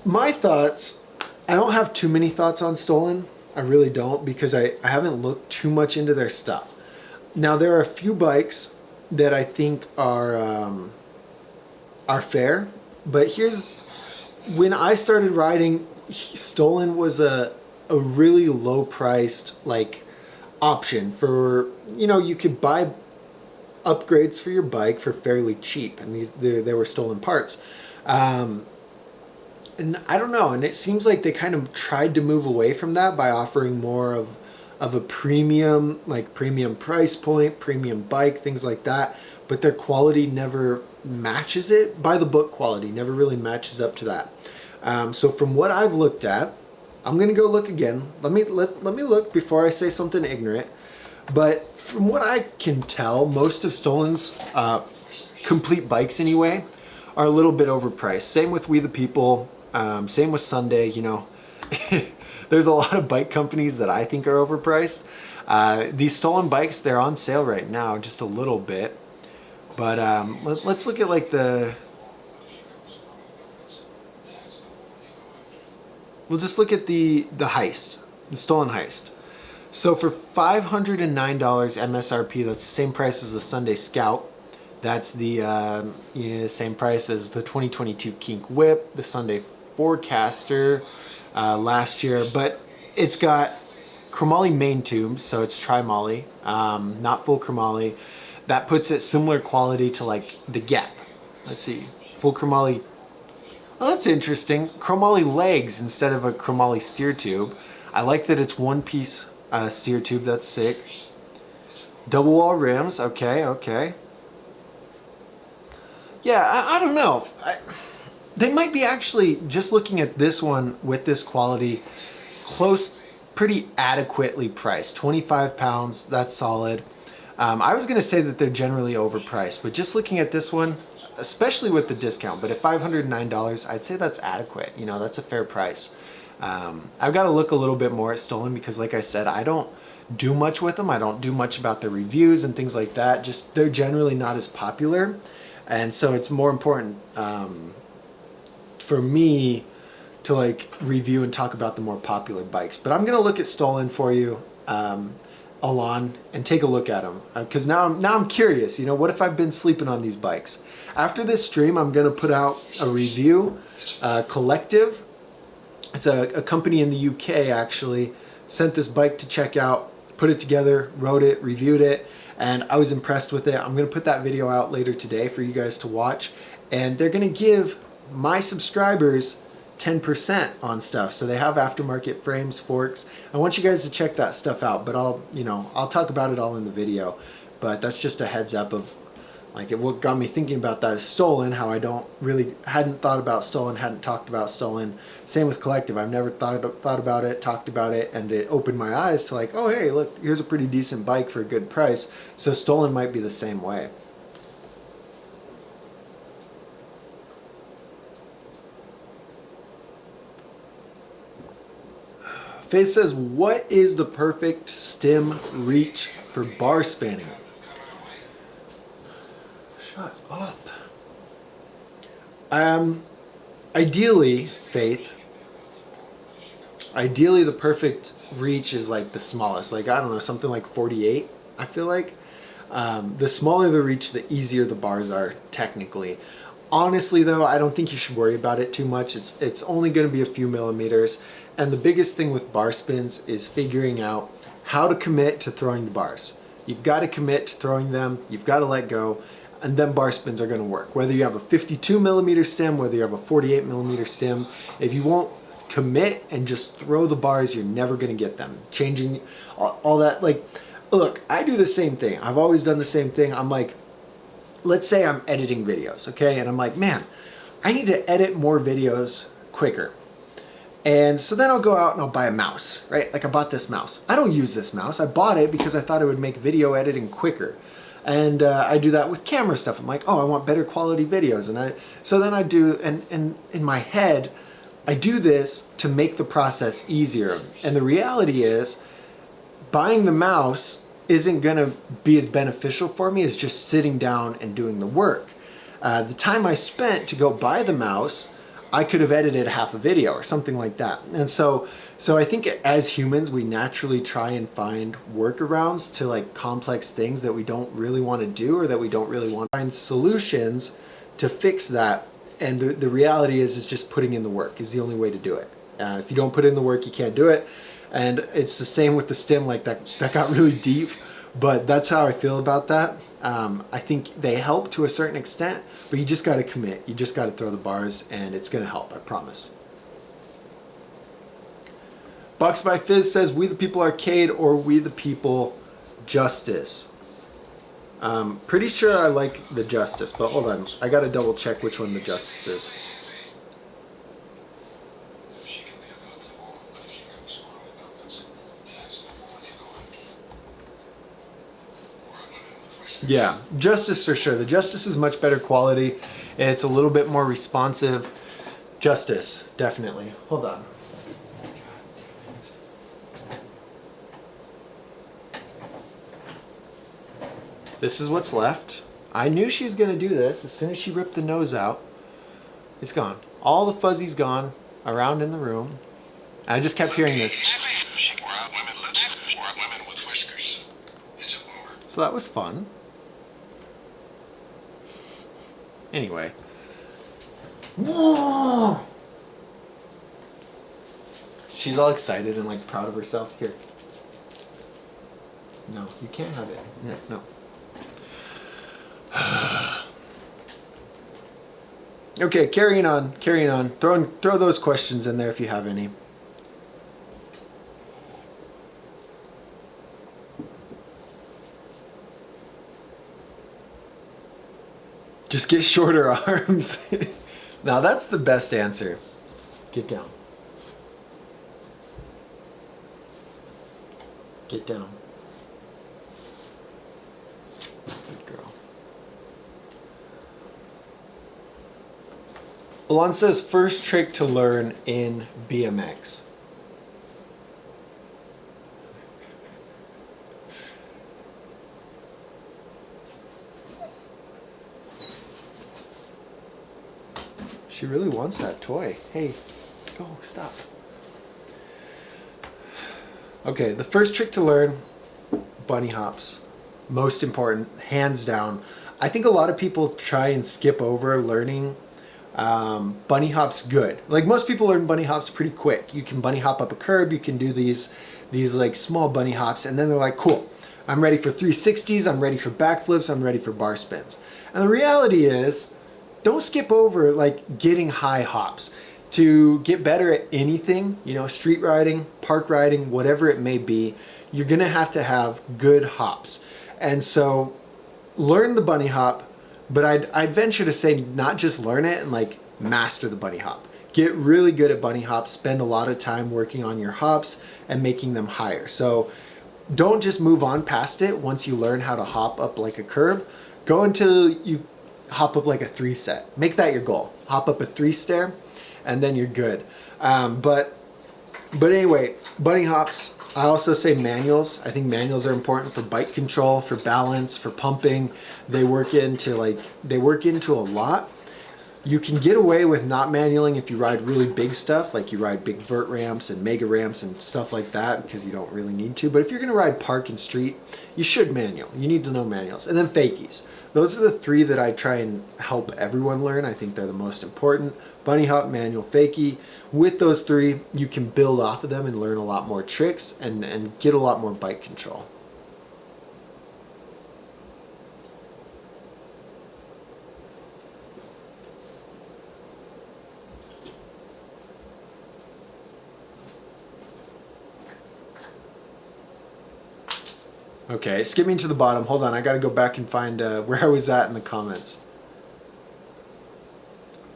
My thoughts, I don't have too many thoughts on Stolen. I really don't, because I haven't looked too much into their stuff. Now, there are a few bikes that I think are fair, but here's, when I started riding, Stolen was a really low priced like option for, you know, you could buy upgrades for your bike for fairly cheap, and they were Stolen parts. And I don't know, and it seems like they kind of tried to move away from that by offering more of a premium, like premium price point, premium bike, things like that. But their quality never matches it. By the book quality never really matches up to that. So from what I've looked at, I'm gonna go look again. Let me look before I say something ignorant. But from what I can tell, most of Stolen's complete bikes anyway are a little bit overpriced. Same with We the People. Same with Sunday. You know, there's a lot of bike companies that I think are overpriced. These Stolen bikes, they're on sale right now, just a little bit. But let's look at like we'll just look at the Heist, the Stolen Heist. So for $509 MSRP, that's the same price as the Sunday Scout. That's the same price as the 2022 Kink Whip, the Sunday Forecaster last year, but it's got chromoly main tubes, so it's tri-moly, not full chromoly. That puts it similar quality to like the Gap. Let's see, full chromoly. Oh, that's interesting. Chromoly legs instead of a chromoly steer tube. I like that it's one piece steer tube. That's sick. Double wall rims. Okay. Yeah, I don't know. They might be actually, just looking at this one with this quality, close, pretty adequately priced. 25 pounds, that's solid. I was going to say that they're generally overpriced, but just looking at this one, especially with the discount, but at $509, I'd say that's adequate. You know, that's a fair price. I've got to look a little bit more at Stolen because, like I said, I don't do much with them. I don't do much about the reviews and things like that. Just, they're generally not as popular. And so it's more important for me to like review and talk about the more popular bikes. But I'm going to look at Stolen for you, Alon, and take a look at them. Because now I'm curious, you know, what if I've been sleeping on these bikes? After this stream, I'm going to put out a review, Collective. It's a company in the UK, actually, sent this bike to check out, put it together, wrote it, reviewed it, and I was impressed with it. I'm going to put that video out later today for you guys to watch, and they're going to give my subscribers 10% on stuff. So they have aftermarket frames, forks. I want you guys to check that stuff out, but I'll talk about it all in the video. But that's just a heads up of like what got me thinking about that is Stolen, how I hadn't thought about Stolen, hadn't talked about Stolen. Same with Collective. I've never thought about it, talked about it, and it opened my eyes to like, oh hey, look, here's a pretty decent bike for a good price. So Stolen might be the same way. Faith says, what is the perfect stem reach for bar spanning? Shut up. Ideally, Faith, the perfect reach is like the smallest, like, I don't know, something like 48, I feel like. The smaller the reach, the easier the bars are, technically. Honestly, though, I don't think you should worry about it too much. It's only going to be a few millimeters. And the biggest thing with bar spins is figuring out how to commit to throwing the bars. You've got to commit to throwing them. You've got to let go. And then bar spins are going to work. Whether you have a 52 millimeter stem, whether you have a 48 millimeter stem, if you won't commit and just throw the bars, you're never going to get them. Changing all that. Like, look, I do the same thing. I've always done the same thing. I'm like, let's say I'm editing videos, okay? And I'm like, man, I need to edit more videos quicker. And so then I'll go out and I'll buy a mouse, right? Like I bought this mouse. I don't use this mouse. I bought it because I thought it would make video editing quicker. And I do that with camera stuff. I'm like, oh, I want better quality videos. So then I do, and in my head, I do this to make the process easier. And the reality is, buying the mouse isn't gonna be as beneficial for me as just sitting down and doing the work. The time I spent to go buy the mouse, I could have edited half a video or something like that. And so I think as humans, we naturally try and find workarounds to like complex things that we don't really want to do, or that we don't really want to find solutions to fix that. And the reality is just putting in the work is the only way to do it. If you don't put in the work, you can't do it. And it's the same with the stim. Like that got really deep, but that's how I feel about that. I think they help to a certain extent, but you just got to commit. You just got to throw the bars, and it's going to help, I promise. Box by Fizz says, We the People Arcade or We the People Justice? Pretty sure I like the Justice, but hold on. I got to double check which one the Justice is. Yeah, Justice for sure. The Justice is much better quality. It's a little bit more responsive. Justice, definitely. Hold on. This is what's left. I knew she was going to do this. As soon as she ripped the nose out, it's gone. All the fuzzy's gone around in the room. And I just kept hearing this. So that was fun. Anyway. Whoa! She's all excited and like proud of herself. Here. No, you can't have it. Yeah, no. Okay, carrying on. Throw those questions in there if you have any. Just get shorter arms. Now that's the best answer. Get down. Get down. Good girl. Alon says, first trick to learn in BMX. She really wants that toy. Hey, go, stop. Okay, the first trick to learn, bunny hops. Most important, hands down. I think a lot of people try and skip over learning bunny hops good. Like most people learn bunny hops pretty quick. You can bunny hop up a curb, you can do these like small bunny hops, and then they're like, cool, I'm ready for 360s, I'm ready for backflips, I'm ready for bar spins. And the reality is, don't skip over like getting high hops. To get better at anything, you know, street riding, park riding, whatever it may be, you're gonna have to have good hops. And so learn the bunny hop, but I'd venture to say not just learn it and like master the bunny hop. Get really good at bunny hops, spend a lot of time working on your hops and making them higher. So don't just move on past it once you learn how to hop up like a curb. Go until you hop up like a 3 set. Make that your goal. Hop up a 3 stair and then you're good. But anyway, bunny hops. I also say manuals. I think manuals are important for bike control, for balance, for pumping. They work into a lot. You can get away with not manualing if you ride really big stuff, like you ride big vert ramps and mega ramps and stuff like that, because you don't really need to. But if you're gonna ride park and street, you should manual. You need to know manuals. And then fakies. Those are the 3 that I try and help everyone learn. I think they're the most important. Bunny hop, manual, fakie. With those 3, you can build off of them and learn a lot more tricks and get a lot more bike control. Okay, skipping to the bottom. Hold on, I gotta go back and find where I was at in the comments.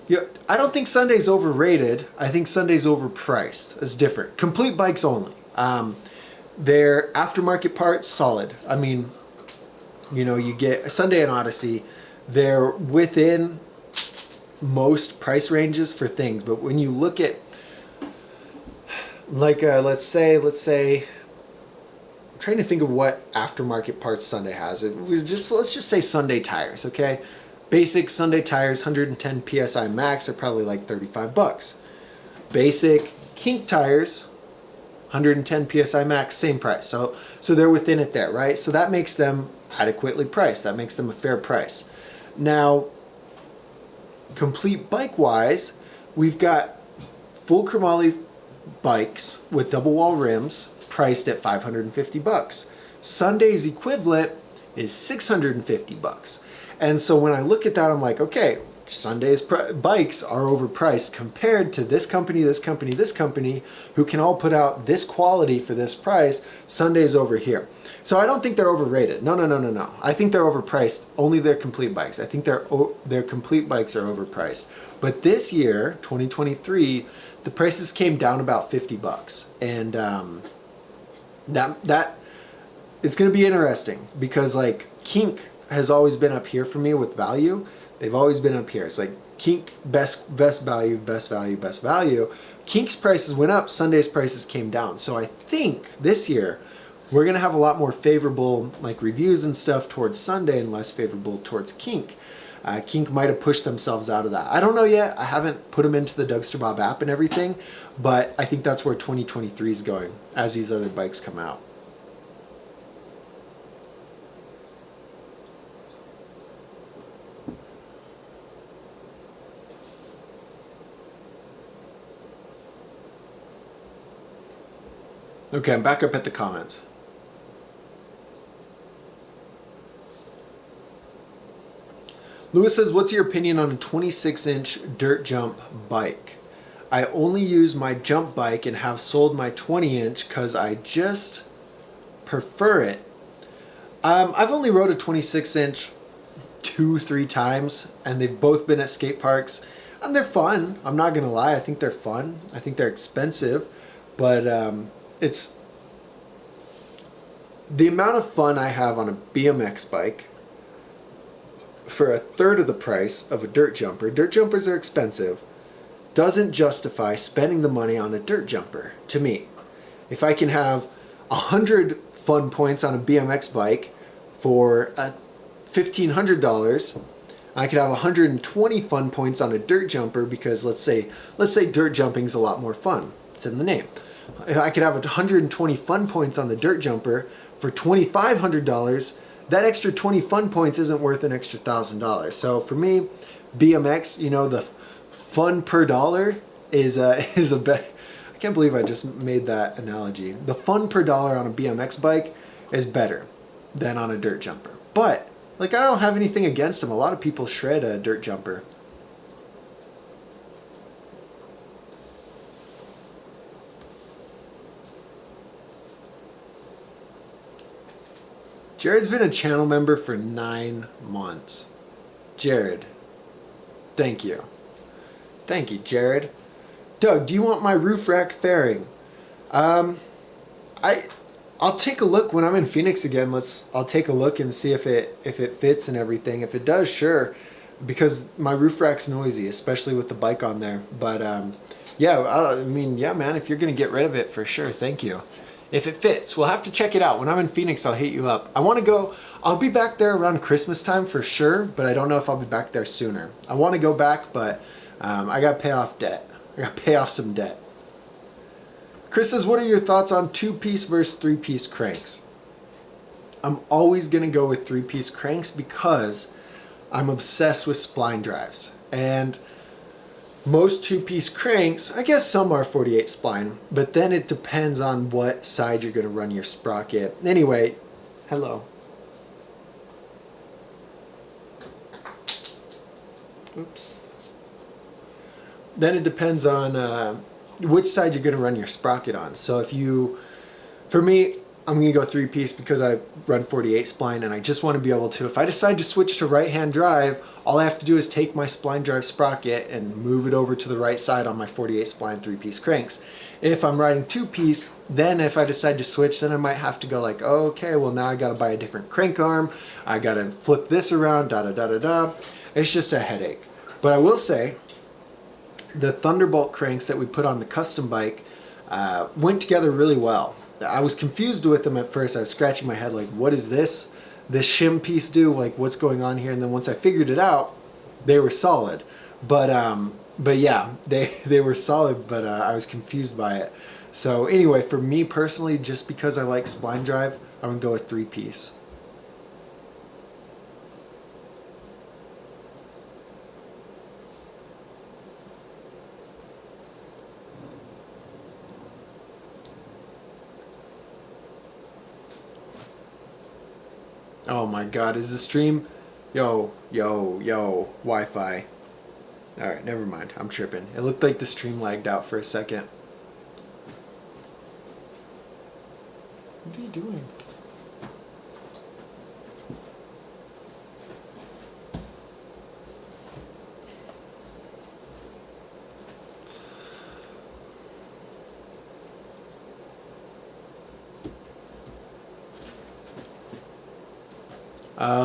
Yeah, I don't think Sunday's overrated. I think Sunday's overpriced. It's different. Complete bikes only. Their aftermarket parts, solid. I mean, you know, you get Sunday and Odyssey. They're within most price ranges for things, but when you look at, like, let's say, trying to think of what aftermarket parts Sunday has. Let's just say Sunday tires, okay? Basic Sunday tires, 110 psi max, are probably like $35. Basic kink tires, 110 psi max, same price. So they're within it there, right? So that makes them adequately priced. That makes them a fair price. Now, complete bike wise, we've got full chromoly bikes with double wall rims priced at $550. Sunday's equivalent is $650. And so when I look at that, I'm like, okay, Sunday's bikes are overpriced compared to this company, this company, this company, who can all put out this quality for this price. Sunday's over here. So I don't think they're overrated. No. I think they're overpriced. Only their complete bikes. I think their complete bikes are overpriced. But this year, 2023, the prices came down about $50, and that it's going to be interesting because like kink has always been up here for me with value. They've always been up here. It's like kink, best value, best value, best value. Kink's prices went up, Sunday's prices came down. So I think this year we're gonna have a lot more favorable like reviews and stuff towards Sunday and less favorable towards kink. Kink might have pushed themselves out of that. I don't know yet. I haven't put them into the Dougster Bob app and everything, but I think that's where 2023 is going as these other bikes come out. Okay, I'm back up at the comments. Lewis says, what's your opinion on a 26-inch dirt jump bike? I only use my jump bike and have sold my 20-inch because I just prefer it. I've only rode a 26-inch 2-3 times, and they've both been at skate parks, and they're fun. I'm not going to lie. I think they're fun. I think they're expensive, but it's the amount of fun I have on a BMX bike for a third of the price of a dirt jumper. Dirt jumpers are expensive. Doesn't justify spending the money on a dirt jumper to me. If I can have 100 fun points on a BMX bike for $1,500, I could have 120 fun points on a dirt jumper because let's say dirt jumping is a lot more fun. It's in the name. If I could have 120 fun points on the dirt jumper for $2,500, that extra 20 fun points isn't worth an extra $1,000. So for me, BMX, you know, the fun per dollar is a better. I can't believe I just made that analogy. The fun per dollar on a BMX bike is better than on a dirt jumper. But like, I don't have anything against them. A lot of people shred a dirt jumper. Jared's been a channel member for 9 months. Jared, thank you. Thank you, Jared. Doug, do you want my roof rack fairing? I'll take a look when I'm in Phoenix again. I'll take a look and see if it fits and everything. If it does, sure, because my roof rack's noisy, especially with the bike on there. But yeah, I mean, yeah, man, if you're gonna get rid of it, for sure, thank you. If it fits, we'll have to check it out. When I'm in Phoenix, I'll hit you up. I want to go, I'll be back there around Christmas time for sure, but I don't know if I'll be back there sooner. I want to go back, but I got to pay off debt. I got to pay off some debt. Chris says, what are your thoughts on 2-piece versus 3-piece cranks? I'm always going to go with 3-piece cranks because I'm obsessed with spline drives. And most 2-piece cranks, I guess some are 48 spline, but then it depends on what side you're going to run your sprocket. Anyway, hello. Oops. Then it depends on which side you're going to run your sprocket on. So for me, I'm going to go 3-piece because I run 48 spline and I just want to be able to, if I decide to switch to right-hand drive, all I have to do is take my spline drive sprocket and move it over to the right side on my 48 spline 3-piece cranks. If I'm riding 2-piece, then if I decide to switch, then I might have to go like, oh, okay, well now I got to buy a different crank arm. I got to flip this around, da-da-da-da-da. It's just a headache. But I will say, the Thunderbolt cranks that we put on the custom bike went together really well. I was confused with them at first. I was scratching my head like, what is this? This shim piece do? Like, what's going on here? And then once I figured it out, they were solid. But yeah, they were solid, but I was confused by it. So anyway, for me personally, just because I like spline drive, I'm gonna go with 3-piece. Oh my god, is the stream? Yo, Wi-Fi. Alright, never mind. I'm tripping. It looked like the stream lagged out for a second. What are you doing?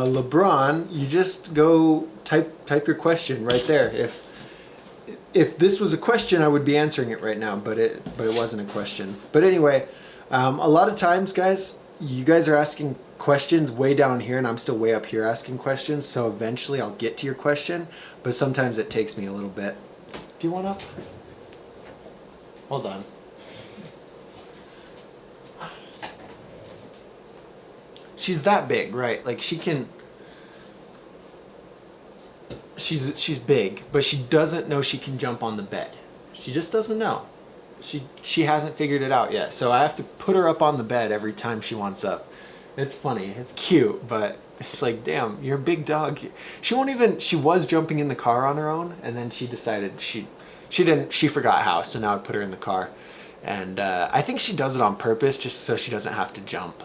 LeBron, you just go type your question right there. If this was a question, I would be answering it right now, but it wasn't a question. But anyway, a lot of times, guys, you guys are asking questions way down here, and I'm still way up here asking questions. So eventually, I'll get to your question, but sometimes it takes me a little bit. Do you want up? Hold on. She's that big, right? Like she can. She's big, but she doesn't know she can jump on the bed. She just doesn't know. She hasn't figured it out yet. So I have to put her up on the bed every time she wants up. It's funny. It's cute, but it's like, damn, you're a big dog. She won't even. She was jumping in the car on her own, and then she decided she didn't. She forgot how. So now I put her in the car, and I think she does it on purpose, just so she doesn't have to jump.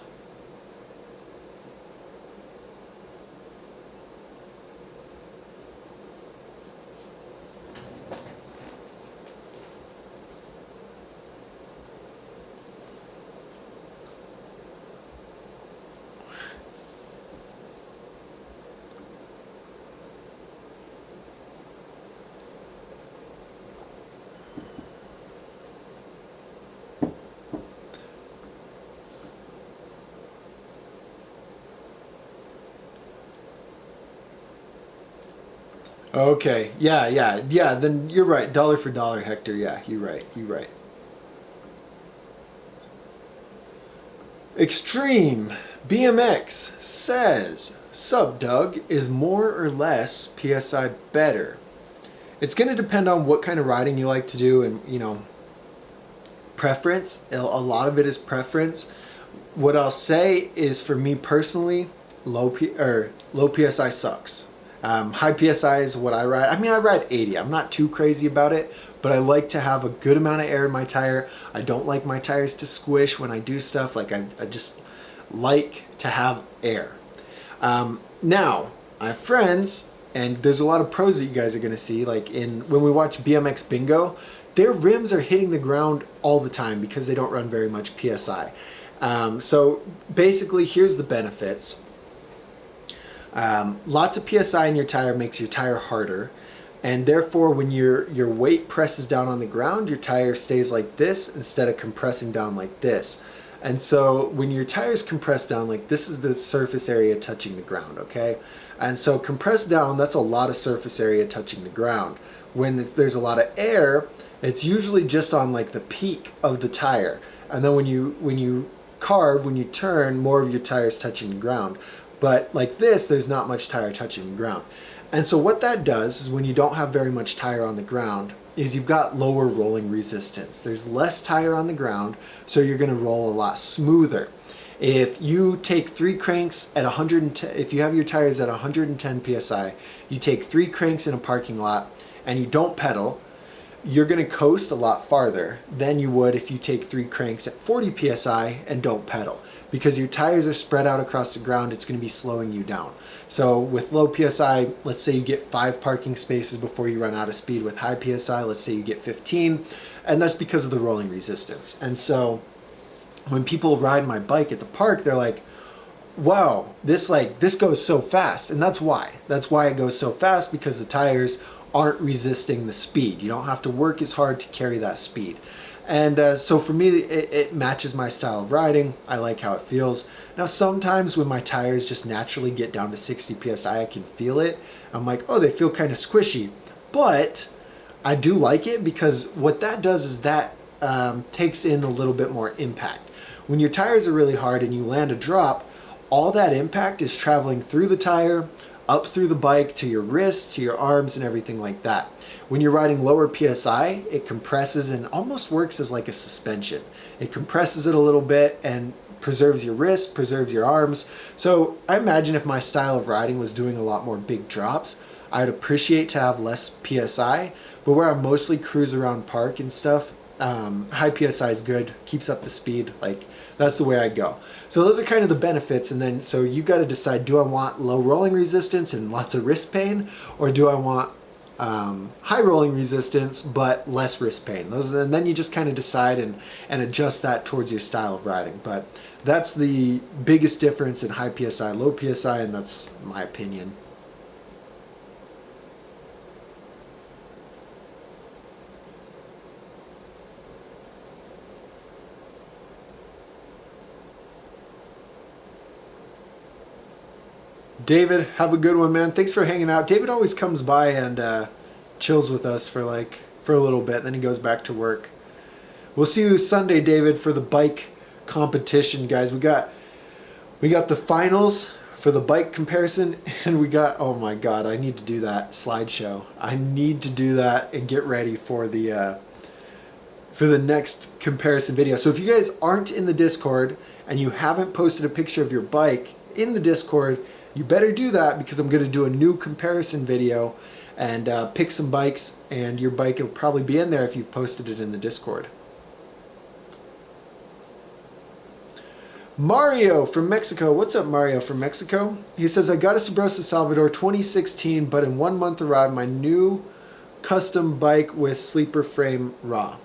Okay. Yeah. Then you're right. Dollar for dollar, Hector. Yeah, you're right. You're right. Extreme BMX says sub Doug is more or less PSI better. It's going to depend on what kind of riding you like to do, and preference. A lot of it is preference. What I'll say is, for me personally, low PSI sucks. High PSI is what I ride. I mean, I ride 80. I'm not too crazy about it, but I like to have a good amount of air in my tire. I don't like my tires to squish when I do stuff. Like I just like to have air. Now, I have friends, and there's a lot of pros that you guys are going to see. Like when we watch BMX Bingo, their rims are hitting the ground all the time because they don't run very much PSI. So basically, here's the benefits. Lots of PSI in your tire makes your tire harder, and therefore when your weight presses down on the ground, your tire stays like this instead of compressing down like this. And so when your tires compress down, like this is the surface area touching the ground, okay? And so compressed down, that's a lot of surface area touching the ground. When there's a lot of air, it's usually just on like the peak of the tire. And then when you carve, when you turn, more of your tire is touching the ground. But like this, there's not much tire touching the ground. And so what that does is, when you don't have very much tire on the ground, is you've got lower rolling resistance. There's less tire on the ground, so you're going to roll a lot smoother. If you take 3 cranks at 110, if you have your tires at 110 PSI, you take 3 cranks in a parking lot and you don't pedal, you're going to coast a lot farther than you would if you take 3 cranks at 40 PSI and don't pedal. Because your tires are spread out across the ground, it's going to be slowing you down. So with low PSI, let's say you get 5 parking spaces before you run out of speed. With high PSI, let's say you get 15, and that's because of the rolling resistance. And so when people ride my bike at the park, they're like, wow, this goes so fast. And that's why it goes so fast, because the tires aren't resisting the speed. You don't have to work as hard to carry that speed. And so for me, it matches my style of riding. I like how it feels. Now, sometimes when my tires just naturally get down to 60 psi, I can feel it. I'm like, oh, they feel kind of squishy. But I do like it because what that does is that takes in a little bit more impact. When your tires are really hard and you land a drop, all that impact is traveling through the tire, up through the bike to your wrists, to your arms, and everything like that. When you're riding lower PSI, it compresses and almost works as like a suspension. It compresses it a little bit and preserves your wrist, preserves your arms. So I imagine if my style of riding was doing a lot more big drops, I'd appreciate to have less PSI, but where I mostly cruise around park and stuff, high PSI is good, keeps up the speed, like that's the way I go. So those are kind of the benefits, and then so you got to decide, do I want low rolling resistance and lots of wrist pain, or do I want high rolling resistance but less wrist pain? And then you just kind of decide and adjust that towards your style of riding. But that's the biggest difference in high PSI, low PSI, and that's my opinion. David, have a good one, man. Thanks for hanging out. David always comes by and chills with us for a little bit, then he goes back to work. We'll see you Sunday, David, for the bike competition, guys. We got the finals for the bike comparison, and we got, oh my god, I need to do that slideshow. I need to do that and get ready for the next comparison video. So if you guys aren't in the Discord and you haven't posted a picture of your bike in the Discord, you better do that, because I'm going to do a new comparison video and pick some bikes, and your bike will probably be in there if you've posted it in the Discord. Mario from Mexico. What's up, Mario from Mexico? He says, I got a Sabrosa Salvador 2016, but in 1 month arrived my new custom bike with sleeper frame raw.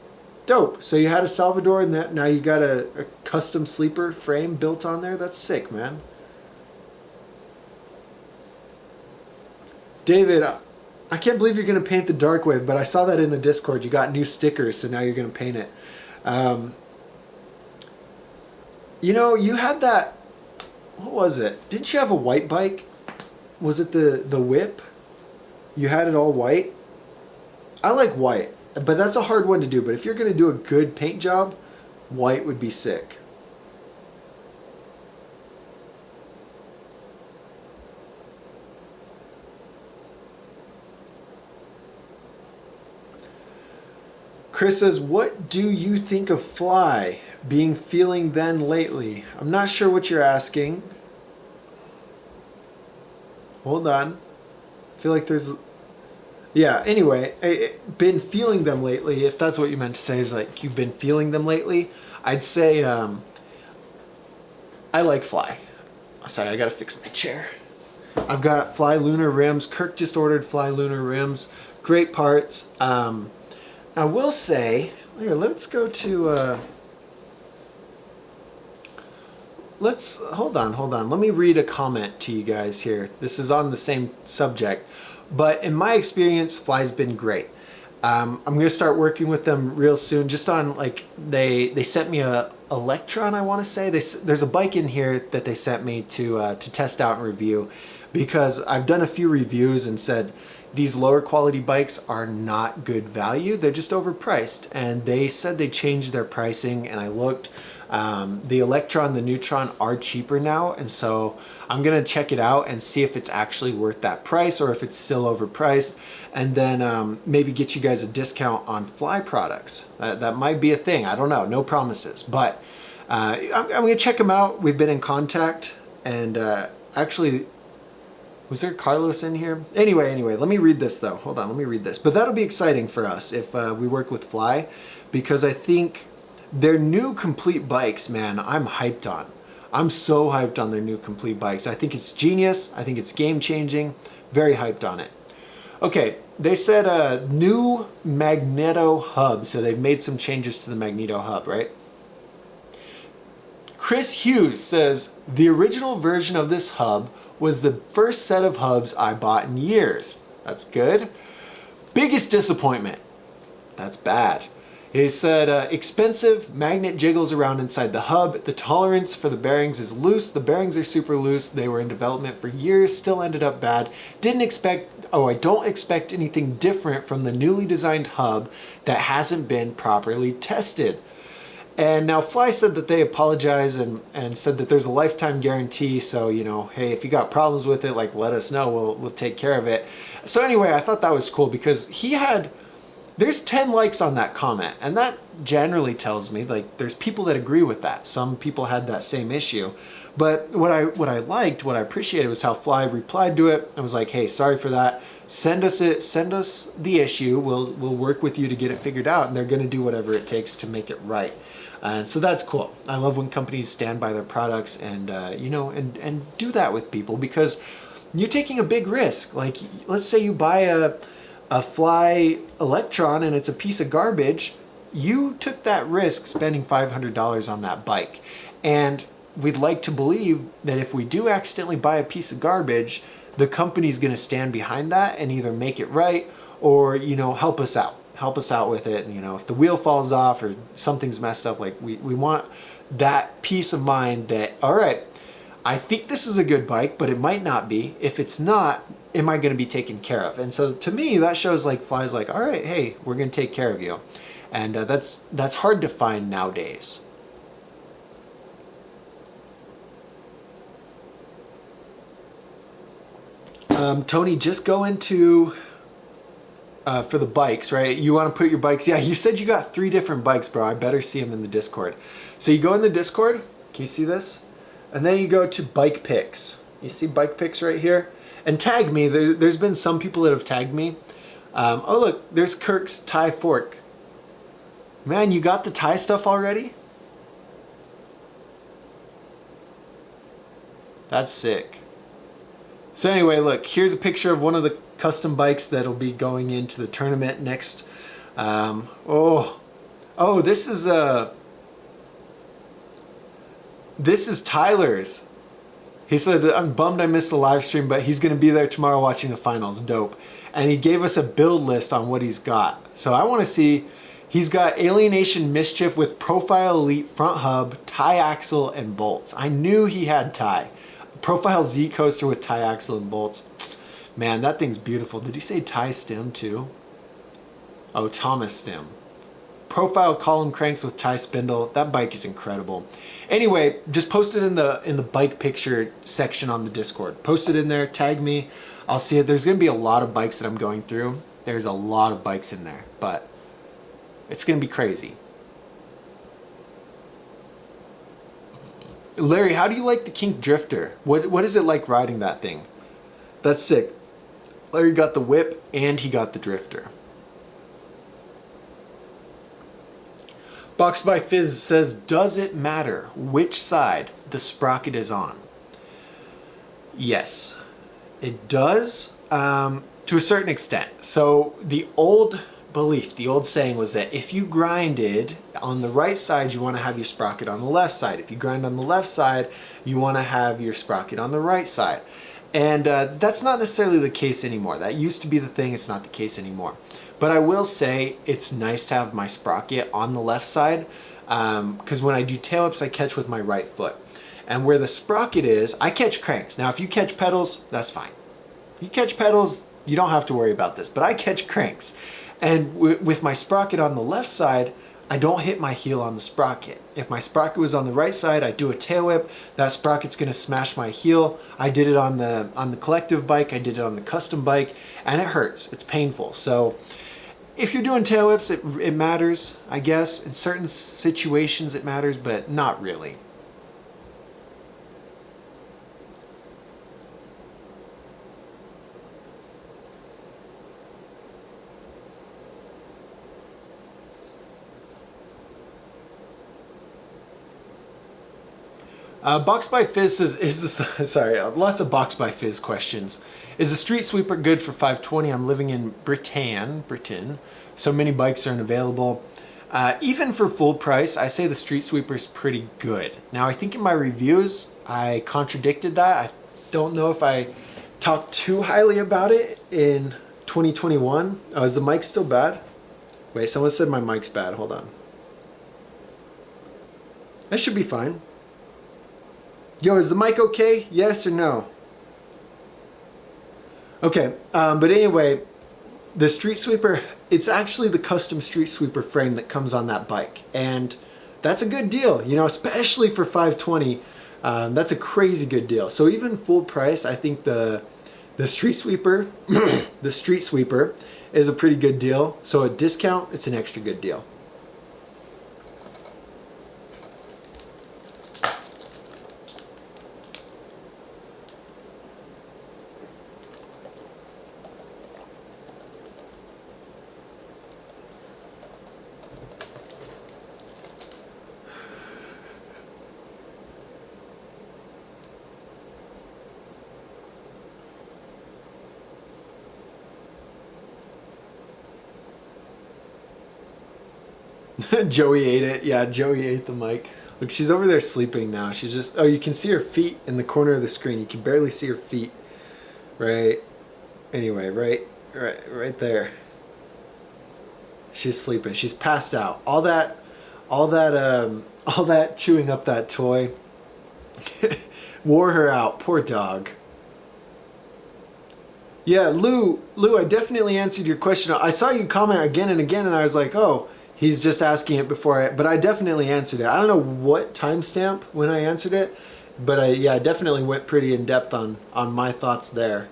Dope. So you had a Salvador and that now you got a custom sleeper frame built on there? That's sick, man. David, I can't believe you're going to paint the dark wave, but I saw that in the Discord. You got new stickers, so now you're going to paint it. You know, you had that, what was it? Didn't you have a white bike? Was it the whip? You had it all white? I like white, but that's a hard one to do. But if you're going to do a good paint job, white would be sick. Chris says, what do you think of Fly being feeling then lately? I'm not sure what you're asking. Hold on. I feel like there's... Yeah, anyway, been feeling them lately, if that's what you meant to say, is like you've been feeling them lately. I'd say I like Fly. Sorry, I gotta fix my chair. I've got Fly Lunar rims. Kirk just ordered Fly Lunar rims. Great parts. I will say, here, let's go to, hold on. Let me read a comment to you guys here. This is on the same subject, but in my experience, Fly's been great. I'm going to start working with them real soon, just on, like, they sent me a Electron, I want to say. There's a bike in here that they sent me to test out and review, because I've done a few reviews and said, these lower quality bikes are not good value. They're just overpriced. And they said they changed their pricing, and I looked. The Electron, the Neutron are cheaper now. And so I'm gonna check it out and see if it's actually worth that price or if it's still overpriced. And then maybe get you guys a discount on Fly products. That might be a thing, I don't know, no promises. But I'm gonna check them out. We've been in contact, and actually, was there Carlos in here? Anyway, let me read this though. Hold on, let me read this. But that'll be exciting for us if we work with Fly, because I think their new complete bikes, man, I'm hyped on. I'm so hyped on their new complete bikes. I think it's genius. I think it's game changing. Very hyped on it. Okay, they said a new magneto hub. So they've made some changes to the magneto hub, right? Chris Hughes says, the original version of this hub was the first set of hubs I bought in years. That's good. Biggest disappointment. That's bad. He said, expensive, magnet jiggles around inside the hub. The tolerance for the bearings is loose. The bearings are super loose. They were in development for years, still ended up bad. I don't expect anything different from the newly designed hub that hasn't been properly tested. And now Fly said that they apologize and said that there's a lifetime guarantee. So, you know, hey, if you got problems with it, like, let us know. We'll take care of it. So anyway, I thought that was cool because there's 10 likes on that comment, and that generally tells me like there's people that agree with that. Some people had that same issue, but what I appreciated was how Fly replied to it. I was like, hey, sorry for that. Send us the issue. We'll work with you to get it figured out, and they're going to do whatever it takes to make it right. And so that's cool. I love when companies stand by their products and and do that with people, because you're taking a big risk. Like, let's say you buy a Fly Electron and it's a piece of garbage. You took that risk spending $500 on that bike. And we'd like to believe that if we do accidentally buy a piece of garbage, the company's going to stand behind that and either make it right or, help us out with it. And, if the wheel falls off or something's messed up, like we want that peace of mind that, all right, I think this is a good bike, but it might not be. If it's not, am I going to be taken care of? And so to me, that shows like Fly's like, all right, hey, we're going to take care of you. And that's hard to find nowadays. Tony, just go into for the bikes, right? You want to put your bikes. Yeah, you said you got 3 different bikes, bro. I better see them in the Discord. So you go in the Discord. Can you see this? And then you go to bike pics. You see bike pics right here? And tag me. There's been some people that have tagged me. Oh, look, there's Kirk's tie fork. Man, you got the tie stuff already? That's sick. So anyway, look, here's a picture of one of the custom bikes that'll be going into the tournament next. This is Tyler's. He said, I'm bummed I missed the live stream, but he's going to be there tomorrow watching the finals. Dope. And he gave us a build list on what he's got. So I want to see, he's got Alienation Mischief with Profile Elite front hub, tie axle, and bolts. I knew he had tie. Profile Z coaster with tie axle and bolts. Man, that thing's beautiful. Did he say tie stem too? Oh, Thomas stem. Profile column cranks with tie spindle. That bike is incredible. Anyway, just post it in the bike picture section on the Discord. Post it in there, tag me. I'll see it. There's going to be a lot of bikes that I'm going through. There's a lot of bikes in there, but it's going to be crazy. Larry, how do you like the Kink Drifter? What is it like riding that thing? That's sick. Larry got the whip and he got the drifter. Box by Fizz says, does it matter which side the sprocket is on? Yes, it does, to a certain extent. So the old belief, the old saying was that if you grinded on the right side, you want to have your sprocket on the left side. If you grind on the left side, you want to have your sprocket on the right side. And that's not necessarily the case anymore. That used to be the thing. It's not the case anymore. But I will say it's nice to have my sprocket on the left side, because when I do tail whips, I catch with my right foot. And where the sprocket is, I catch cranks. Now, if you catch pedals, that's fine. If you catch pedals, you don't have to worry about this. But I catch cranks. And with my sprocket on the left side, I don't hit my heel on the sprocket. If my sprocket was on the right side, I do a tail whip. That sprocket's gonna smash my heel. I did it on the collective bike. I did it on the custom bike, and it hurts. It's painful. So if you're doing tail whips, it matters, I guess. In certain situations, it matters, but not really. Box by Fizz says, sorry, lots of Box by Fizz questions. Is the street sweeper good for 520? I'm living in Britain, so many bikes aren't available. Even for full price, I say the street sweeper is pretty good. Now, I think in my reviews, I contradicted that. I don't know if I talked too highly about it in 2021. Oh, is the mic still bad? Wait, someone said my mic's bad. Hold on. That should be fine. Yo, is the mic okay? Yes or no? Okay, but anyway, the street sweeper, it's actually the custom street sweeper frame that comes on that bike. And that's a good deal, you know, especially for 520. That's a crazy good deal. So even full price, I think the street sweeper, the street sweeper is a pretty good deal. So at discount, it's an extra good deal. Joey ate it. Yeah, Joey ate the mic. Look, she's over there sleeping now. She's just, oh, you can see her feet in the corner of the screen. You can barely see her feet. Right. Anyway, right there. She's sleeping. She's passed out. All that chewing up that toy wore her out. Poor dog. Yeah, Lou, I definitely answered your question. I saw you comment again and again, and I was like, oh, he's just asking it but I definitely answered it. I don't know what timestamp when I answered it, but I definitely went pretty in depth on my thoughts there.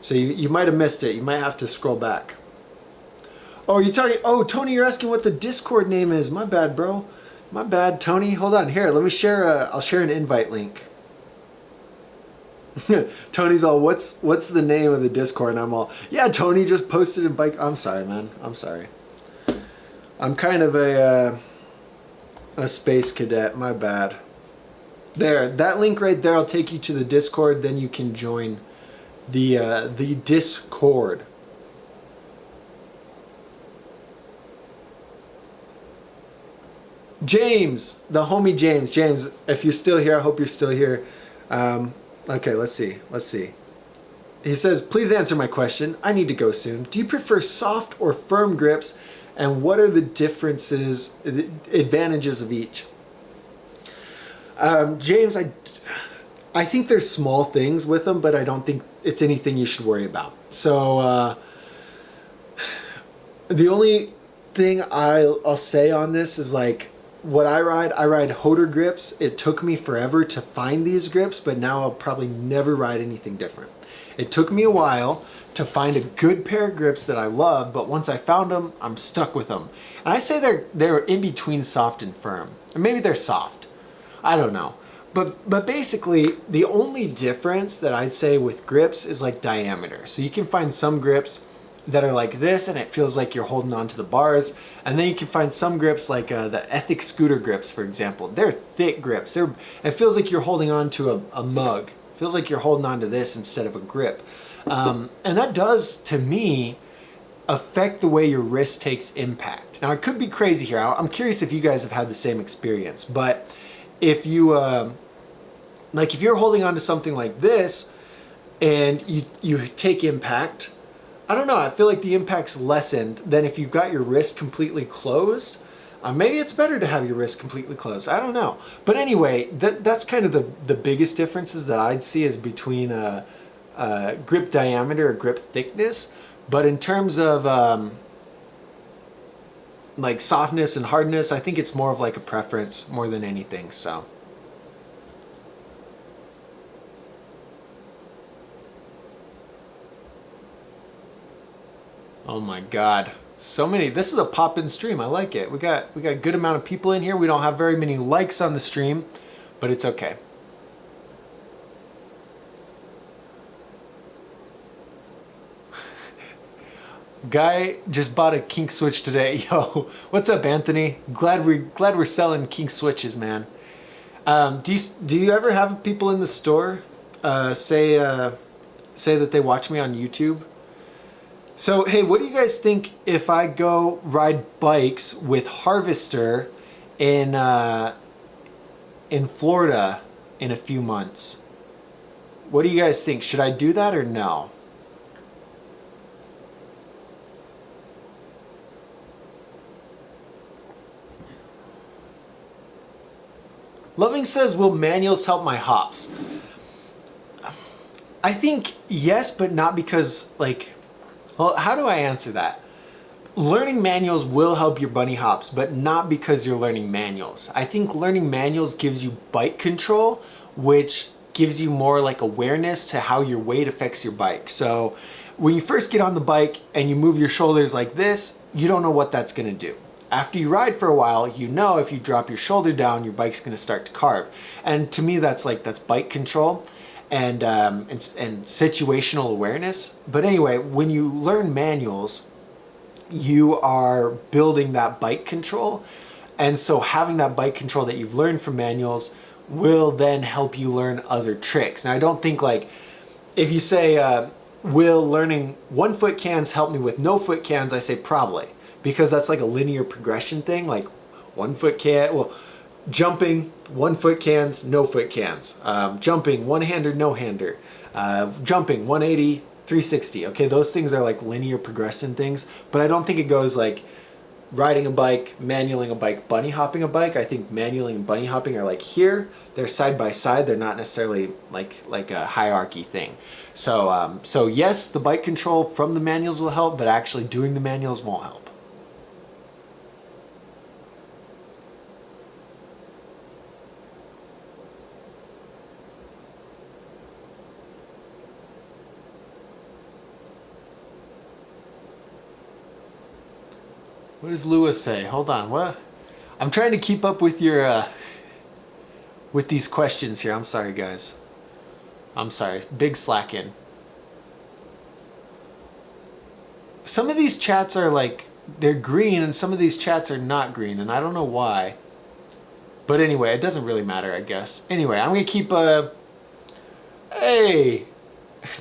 So you might have missed it. You might have to scroll back. Oh, Tony, you're asking what the Discord name is. My bad, bro. My bad, Tony. Hold on. Here, let me share I'll share an invite link. Tony's all, what's the name of the Discord? And I'm all, yeah, Tony just posted a bike. I'm sorry, man. I'm sorry. I'm kind of a space cadet. My bad. There, that link right there, I'll take you to the Discord. Then you can join the Discord. James, the homie James. James, if you're still here, I hope you're still here. Okay, let's see. He says, please answer my question. I need to go soon. Do you prefer soft or firm grips? And what are the differences, the advantages of each? James, I think there's small things with them, but I don't think it's anything you should worry about. So the only thing I'll say on this is like, what I ride Hoder grips. It took me forever to find these grips, but now I'll probably never ride anything different. It took me a while to find a good pair of grips that I love, but once I found them, I'm stuck with them. And I say they're in between soft and firm. Or maybe they're soft. I don't know. But basically, the only difference that I'd say with grips is like diameter. So you can find some grips that are like this and it feels like you're holding on to the bars, and then you can find some grips like the Ethic scooter grips, for example. They're thick grips. It feels like you're holding on to a mug. It feels like you're holding on to this instead of a grip, and that does, to me, affect the way your wrist takes impact. Now, I could be crazy here. I'm curious if you guys have had the same experience, but if you like if you're holding on to something like this and you take impact, I don't know, I feel like the impact's lessened than if you've got your wrist completely closed. Maybe it's better to have your wrist completely closed. I don't know. But anyway, that's kind of the biggest differences that I'd see is between grip diameter or grip thickness. But in terms of like softness and hardness, I think it's more of like a preference more than anything, so. Oh my God. So many. This is a pop-in stream. I like it. We got a good amount of people in here. We don't have very many likes on the stream, but it's okay. Guy just bought a kink switch today. Yo, what's up, Anthony? Glad we're selling kink switches, man. Do you ever have people in the store say that they watch me on YouTube? So, hey, what do you guys think if I go ride bikes with Harvester in Florida in a few months? What do you guys think? Should I do that or no? Loving says, will manuals help my hops? I think yes, but not because, like, well, how do I answer that? Learning manuals will help your bunny hops, but not because you're learning manuals. I think learning manuals gives you bike control, which gives you more like awareness to how your weight affects your bike. So when you first get on the bike and you move your shoulders like this, you don't know what that's gonna do. After you ride for a while, you know if you drop your shoulder down, your bike's gonna start to carve. And to me, that's bike control and situational awareness. But anyway, when you learn manuals, you are building that bike control. And so having that bike control that you've learned from manuals will then help you learn other tricks. Now, I don't think, like, if you say, will learning 1 foot cans help me with no foot cans? I say probably, because that's like a linear progression thing. Like 1 foot can, well, jumping, 1 foot cans, no foot cans. Jumping, one hander, no hander. Jumping, 180, 360. Okay, those things are like linear progression things, but I don't think it goes like riding a bike, manualing a bike, bunny hopping a bike. I think manualing and bunny hopping are like here. They're side by side. They're not necessarily like a hierarchy thing. So yes, the bike control from the manuals will help, but actually doing the manuals won't help. What does Lewis say? Hold on, what? I'm trying to keep up with your, with these questions here. I'm sorry, guys. I'm sorry. Big slack in. Some of these chats are like, they're green, and some of these chats are not green, and I don't know why. But anyway, it doesn't really matter, I guess. Anyway, I'm gonna keep, hey!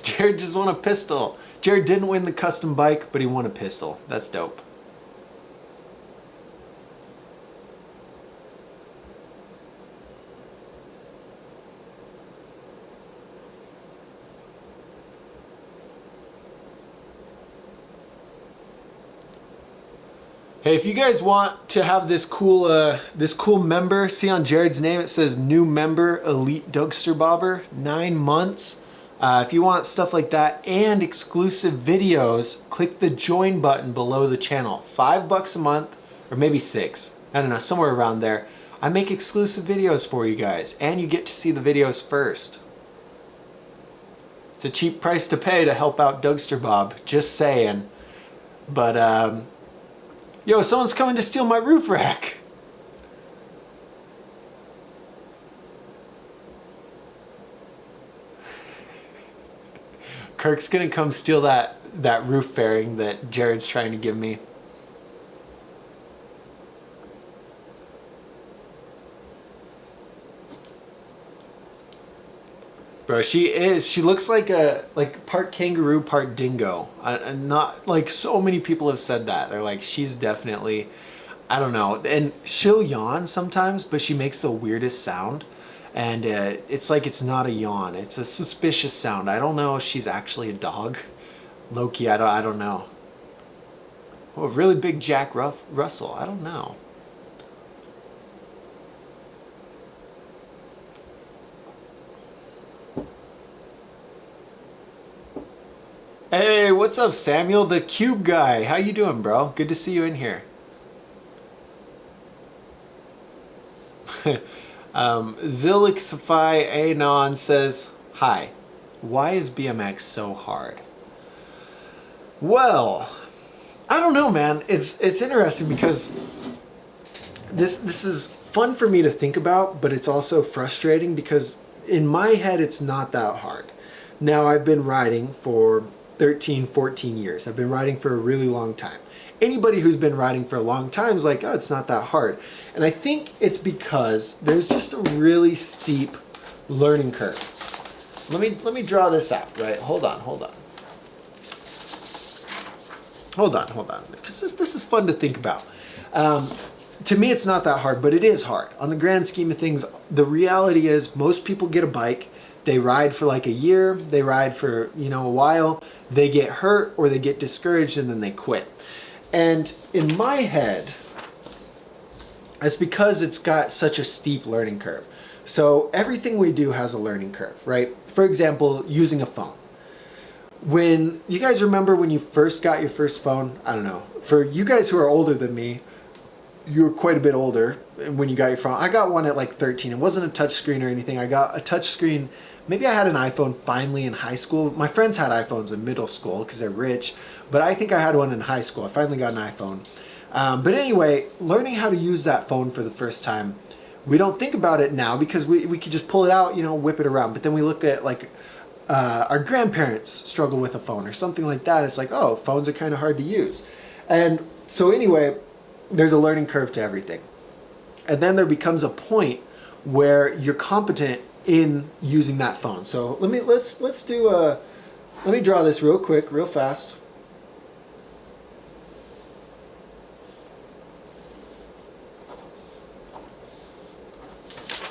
Jared just won a pistol. Jared didn't win the custom bike, but he won a pistol. That's dope. Hey, if you guys want to have this cool member, see on Jared's name it says new member Elite Dugster Bobber, 9 months. If you want stuff like that and exclusive videos, click the join button below the channel. $5 a month, or maybe 6. I don't know, somewhere around there. I make exclusive videos for you guys, and you get to see the videos first. It's a cheap price to pay to help out Dugster Bob, just saying. But yo, someone's coming to steal my roof rack. Kirk's gonna come steal that roof fairing that Jared's trying to give me. Bro, she looks like part kangaroo, part dingo. And not, like, so many people have said that. They're like, she's definitely, I don't know. And she'll yawn sometimes, but she makes the weirdest sound. And it's like it's not a yawn. It's a suspicious sound. I don't know if she's actually a dog. Loki, I don't know. Oh, really big Jack Russell. I don't know. Hey, what's up, Samuel, the Cube guy? How you doing, bro? Good to see you in here. Zilixify Anon says, hi, why is BMX so hard? Well, I don't know, man. It's interesting because this is fun for me to think about, but it's also frustrating because in my head it's not that hard. Now, I've been riding for 13, 14 years. I've been riding for a really long time. Anybody who's been riding for a long time is like, oh, it's not that hard. And I think it's because there's just a really steep learning curve. Let me draw this out, right? Hold on. Because this is fun to think about. To me, it's not that hard, but it is hard. On the grand scheme of things, the reality is most people get a bike, they ride for like a year, they ride for, a while, they get hurt or they get discouraged and then they quit. And in my head, it's because it's got such a steep learning curve. So everything we do has a learning curve, right? For example, using a phone. When you guys remember when you first got your first phone, I don't know, for you guys who are older than me, you were quite a bit older when you got your phone. I got one at like 13. It wasn't a touch screen or anything. I got a touch screen. Maybe I had an iPhone finally in high school. My friends had iPhones in middle school because they're rich, but I think I had one in high school. I finally got an iPhone. But anyway, learning how to use that phone for the first time, we don't think about it now because we could just pull it out, you know, whip it around. But then we look at like our grandparents struggle with a phone or something like that. It's like, oh, phones are kind of hard to use. And so anyway, there's a learning curve to everything. And then there becomes a point where you're competent in using that phone. So let's do let me draw this real quick, real fast.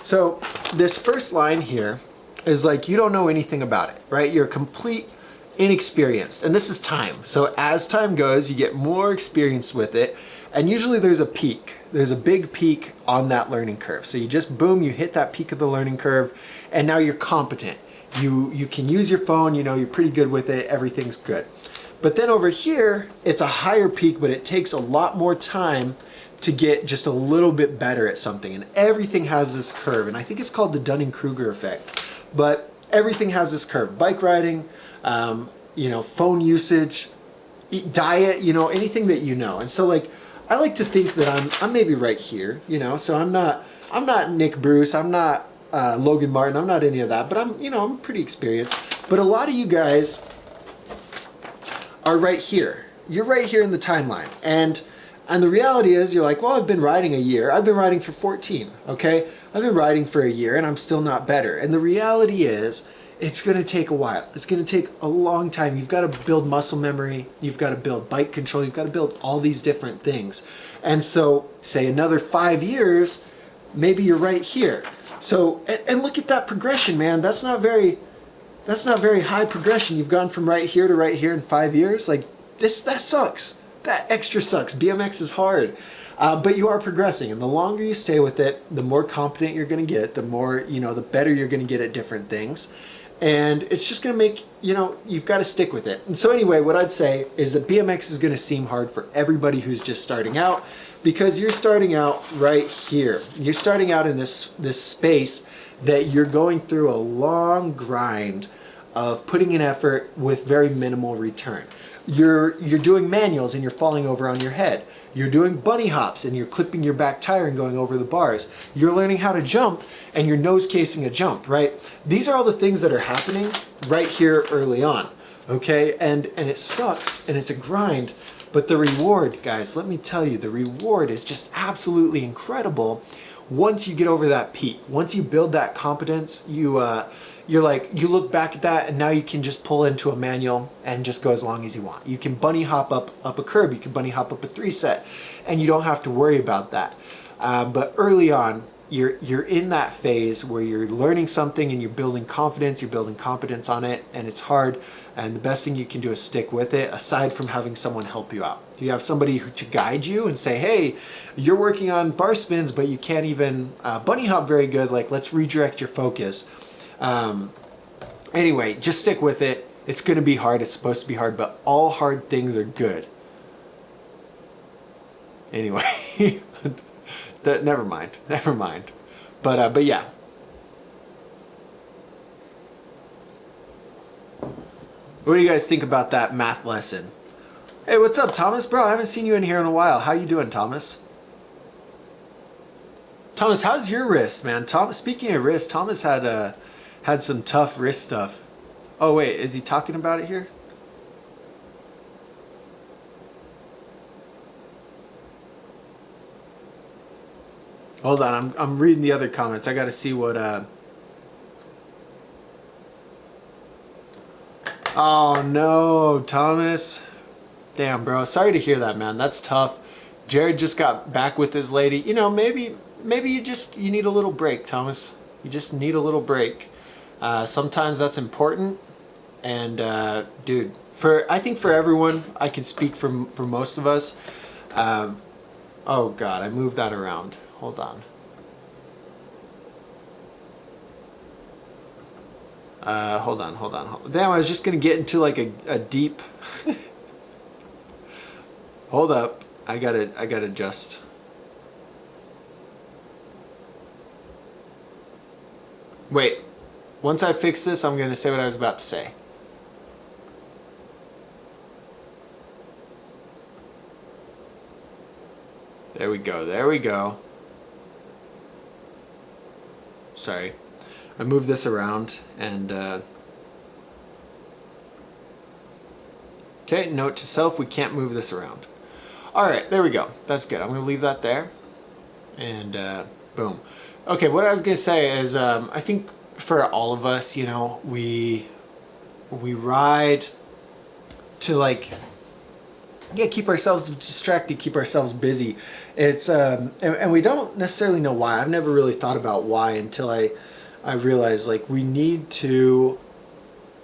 So this first line here is like you don't know anything about it, right? You're complete inexperienced, and this is time. So as time goes, you get more experience with it, and usually there's a peak. There's a big peak on that learning curve. So you just boom, you hit that peak of the learning curve, and now you're competent. You can use your phone, you know, you're pretty good with it, everything's good. But then over here, it's a higher peak, but it takes a lot more time to get just a little bit better at something. And everything has this curve, and I think it's called the Dunning-Kruger effect. But everything has this curve. Bike riding, you know, phone usage, diet, you know, anything that you know. And so like, I like to think that I'm maybe right here, you know, so I'm not Nick Bruce, I'm not Logan Martin, I'm not any of that, but I'm pretty experienced. But a lot of you guys are right here. You're right here in the timeline. And the reality is you're like, well, I've been riding a year. I've been riding for 14, okay? I've been riding for a year and I'm still not better. And the reality is it's going to take a while. It's going to take a long time. You've got to build muscle memory. You've got to build bike control. You've got to build all these different things. And so say another 5 years, maybe you're right here. So, and look at that progression, man. That's not very high progression. You've gone from right here to right here in 5 years. Like that sucks. That extra sucks. BMX is hard. But you are progressing, and the longer you stay with it, the more competent you're going to get, the more, you know, the better you're going to get at different things. And it's just going to make, you know, you've got to stick with it. And so anyway, what I'd say is that BMX is going to seem hard for everybody who's just starting out, because you're starting out right here. You're starting out in this space that you're going through a long grind of putting in effort with very minimal return. You're doing manuals and you're falling over on your head. You're doing bunny hops and you're clipping your back tire and going over the bars. You're learning how to jump and you're nose casing a jump, right? These are all the things that are happening right here early on, okay? And it sucks and it's a grind, but the reward, guys, let me tell you, the reward is just absolutely incredible once you get over that peak. Once you build that competence, you're like, you look back at that and now you can just pull into a manual and just go as long as you want. You can bunny hop up a curb, you can bunny hop up a 3-set, and you don't have to worry about that. But early on, you're in that phase where you're learning something and you're building confidence, you're building competence on it, and it's hard. And the best thing you can do is stick with it, aside from having someone help you out. You have somebody to guide you and say, hey, you're working on bar spins, but you can't even bunny hop very good. Like, let's redirect your focus. Anyway, just stick with it. It's going to be hard. It's supposed to be hard, but all hard things are good. Anyway, never mind. But yeah. What do you guys think about that math lesson? Hey, what's up, Thomas? Bro, I haven't seen you in here in a while. How you doing, Thomas? Thomas, how's your wrist, man? Speaking of wrist, Thomas had some tough wrist stuff. Oh wait, is he talking about it here? Hold on, I'm reading the other comments. I got to see what. Oh no, Thomas. Damn, bro. Sorry to hear that, man. That's tough. Jared just got back with his lady. You know, maybe you need a little break, Thomas. You just need a little break. Sometimes that's important. And dude, I think for everyone, I can speak for most of us. Oh God, I moved that around. Hold on. Hold on, hold on. Damn, I was just gonna get into like a deep. Hold up, I gotta adjust. Wait, once I fix this, I'm gonna say what I was about to say. There we go, there we go. Sorry, I moved this around and okay, note to self, we can't move this around. All right, there we go. That's good. I'm gonna leave that there and boom. Okay, what I was gonna say is I think for all of us, you know, we ride to like, yeah, keep ourselves distracted, keep ourselves busy. It's and we don't necessarily know why. I've never really thought about why until I realized like we need to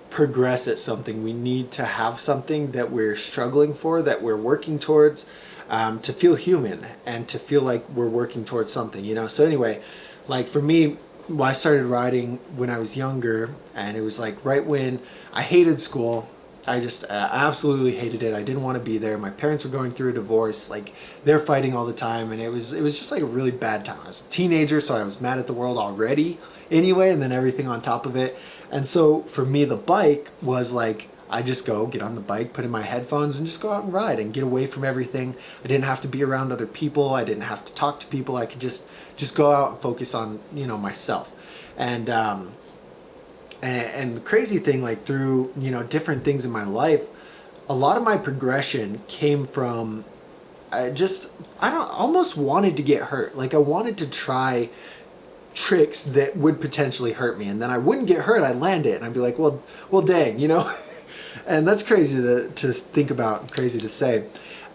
progress at something. We need to have something that we're struggling for, that we're working towards, to feel human and to feel like we're working towards something, you know? So anyway, like for me, well, I started riding when I was younger, and it was like right when I hated school. I just absolutely hated it. I didn't want to be there. My parents were going through a divorce. Like they're fighting all the time, and it was just like a really bad time. I was a teenager, so I was mad at the world already anyway, and then everything on top of it. And so for me, the bike was like I just go get on the bike, put in my headphones, and just go out and ride and get away from everything. I didn't have to be around other people. I didn't have to talk to people. I could just go out and focus on, you know, myself. And and the crazy thing, like through, you know, different things in my life, a lot of my progression came from I don't almost wanted to get hurt. Like I wanted to try tricks that would potentially hurt me, and then I wouldn't get hurt. I'd land it and I'd be like, well dang, you know. And that's crazy to think about, crazy to say.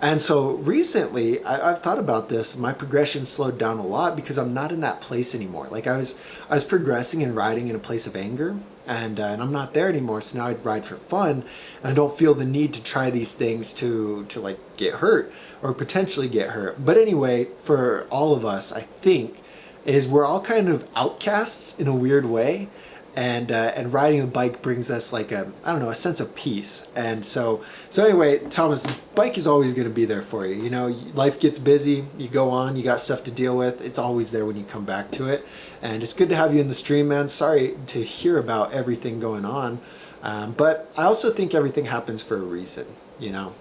And so recently I've thought about this. My progression slowed down a lot because I'm not in that place anymore. Like I was progressing and riding in a place of anger, and I'm not there anymore. So now I'd ride for fun, and I don't feel the need to try these things to like get hurt or potentially get hurt. But anyway, for all of us, I think is we're all kind of outcasts in a weird way, and riding a bike brings us like a, I don't know, a sense of peace. And so anyway, Thomas, bike is always going to be there for you. You know, life gets busy, you go on, you got stuff to deal with. It's always there when you come back to it. And it's good to have you in the stream, man. Sorry to hear about everything going on. But I also think everything happens for a reason, you know.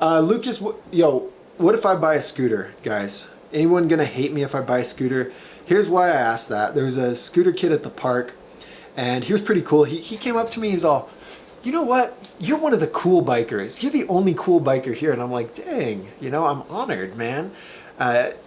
Lucas, yo, what if I buy a scooter, guys? Anyone gonna hate me if I buy a scooter? Here's why I asked that. There was a scooter kid at the park, and he was pretty cool. He came up to me, he's all, you know what? You're one of the cool bikers. You're the only cool biker here. And I'm like, dang, you know, I'm honored, man.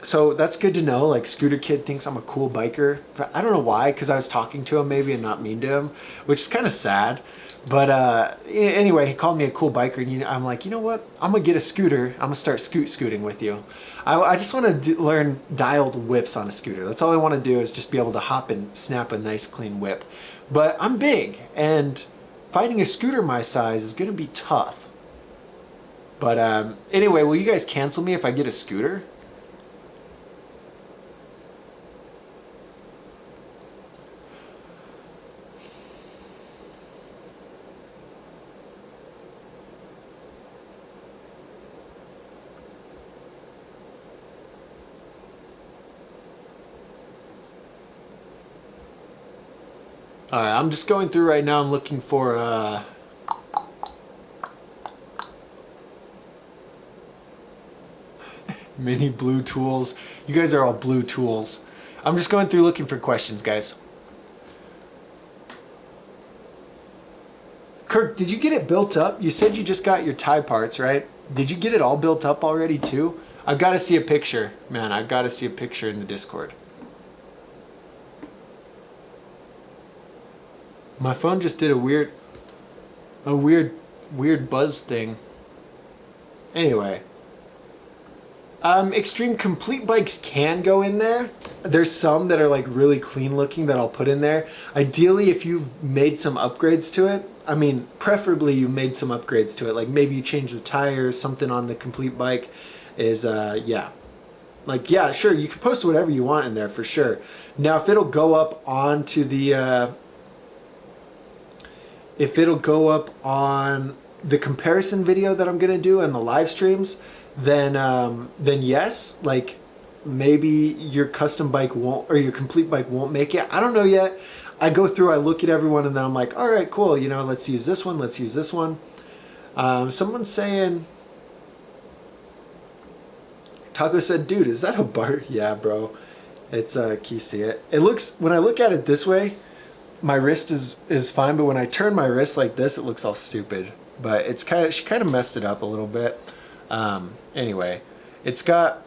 So that's good to know. Like, scooter kid thinks I'm a cool biker. I don't know why, because I was talking to him maybe and not mean to him, which is kind of sad. But anyway, he called me a cool biker, and I'm like, you know what? I'm gonna get a scooter. I'm gonna start scooting with you. I just want to learn dialed whips on a scooter. That's all I want to do, is just be able to hop and snap a nice clean whip. But I'm big, and finding a scooter my size is gonna be tough. But anyway, will you guys cancel me if I get a scooter? Alright, I'm just going through right now. I'm looking for mini blue tools. You guys are all blue tools. I'm just going through looking for questions, guys. Kirk, did you get it built up? You said you just got your tie parts, right? Did you get it all built up already too? I've got to see a picture. Man, I've got to see a picture in the Discord. My phone just did a weird buzz thing. Anyway. Extreme complete bikes can go in there. There's some that are like really clean looking that I'll put in there. Ideally, if you've made some upgrades to it, I mean, preferably you made some upgrades to it. Like maybe you changed the tires, something on the complete bike is, yeah. Like, yeah, sure, you can post whatever you want in there for sure. Now, if it'll go up onto the, if it'll go up on the comparison video that I'm gonna do and the live streams, then yes, like maybe your custom bike won't, or your complete bike won't make it. I don't know yet. I go through, I look at everyone, and then I'm like, all right, cool. You know, let's use this one. Let's use this one. Someone's saying, Taco said, dude, is that a bar? Yeah, bro. It's, can you see it? It looks, when I look at it this way, my wrist is fine, but when I turn my wrist like this, it looks all stupid. But it's kind of, she kind of messed it up a little bit. Anyway, it's got,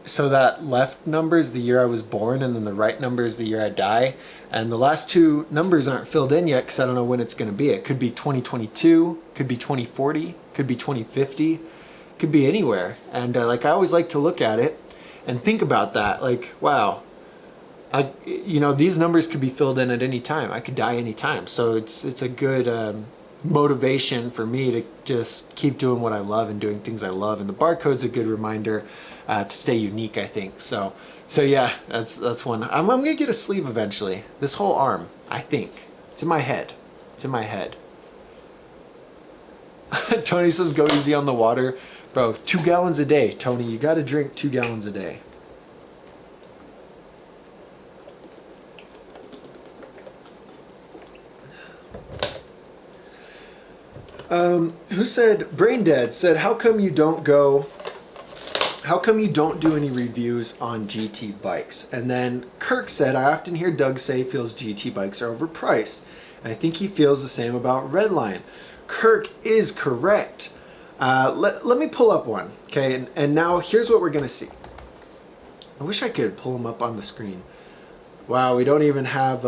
so that left number is the year I was born, and then the right number is the year I die. And the last two numbers aren't filled in yet because I don't know when it's going to be. It could be 2022, could be 2040, could be 2050, could be anywhere. And like I always like to look at it and think about that. Like, wow, you know, these numbers could be filled in at any time. I could die any time. So it's a good motivation for me to just keep doing what I love and doing things I love. And the barcode's a good reminder to stay unique, I think. So yeah, that's one. I'm gonna get a sleeve eventually. This whole arm, I think. It's in my head. It's in my head. Tony says go easy on the water. Bro, 2 gallons a day, Tony. You gotta drink 2 gallons a day. Who said, Brain Dead said, how come you don't do any reviews on GT bikes? And then Kirk said, I often hear Doug say he feels GT bikes are overpriced. And I think he feels the same about Redline. Kirk is correct. Let me pull up one, okay? And now here's what we're gonna see. I wish I could pull them up on the screen. Wow, we don't even have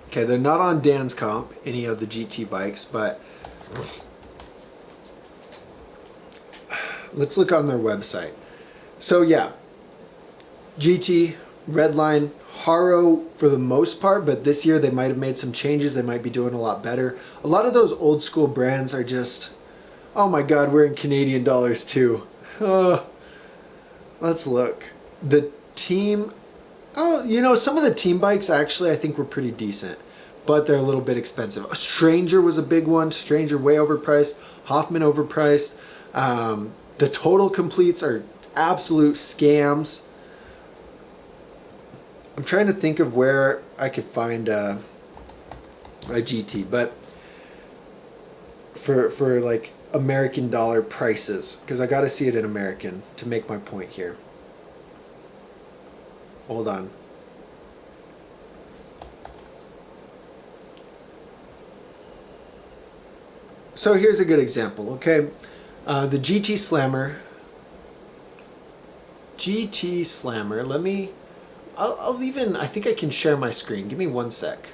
okay, they're not on Dan's comp, any of the GT bikes, but let's look on their website. So yeah, GT, Redline, Haro for the most part, but this year they might have made some changes. They might be doing a lot better. A lot of those old school brands are just, oh my God, we're in Canadian dollars too. Let's look. The team, oh, you know, some of the team bikes actually I think were pretty decent, but they're a little bit expensive. Stranger was a big one. Stranger way overpriced. Hoffman overpriced. The Total Completes are absolute scams. I'm trying to think of where I could find a GT, but for like American dollar prices, because I got to see it in American to make my point here. Hold on. So here's a good example, okay? The GT Slammer. GT Slammer, let me, I'll even, I think I can share my screen. Give me 1 sec.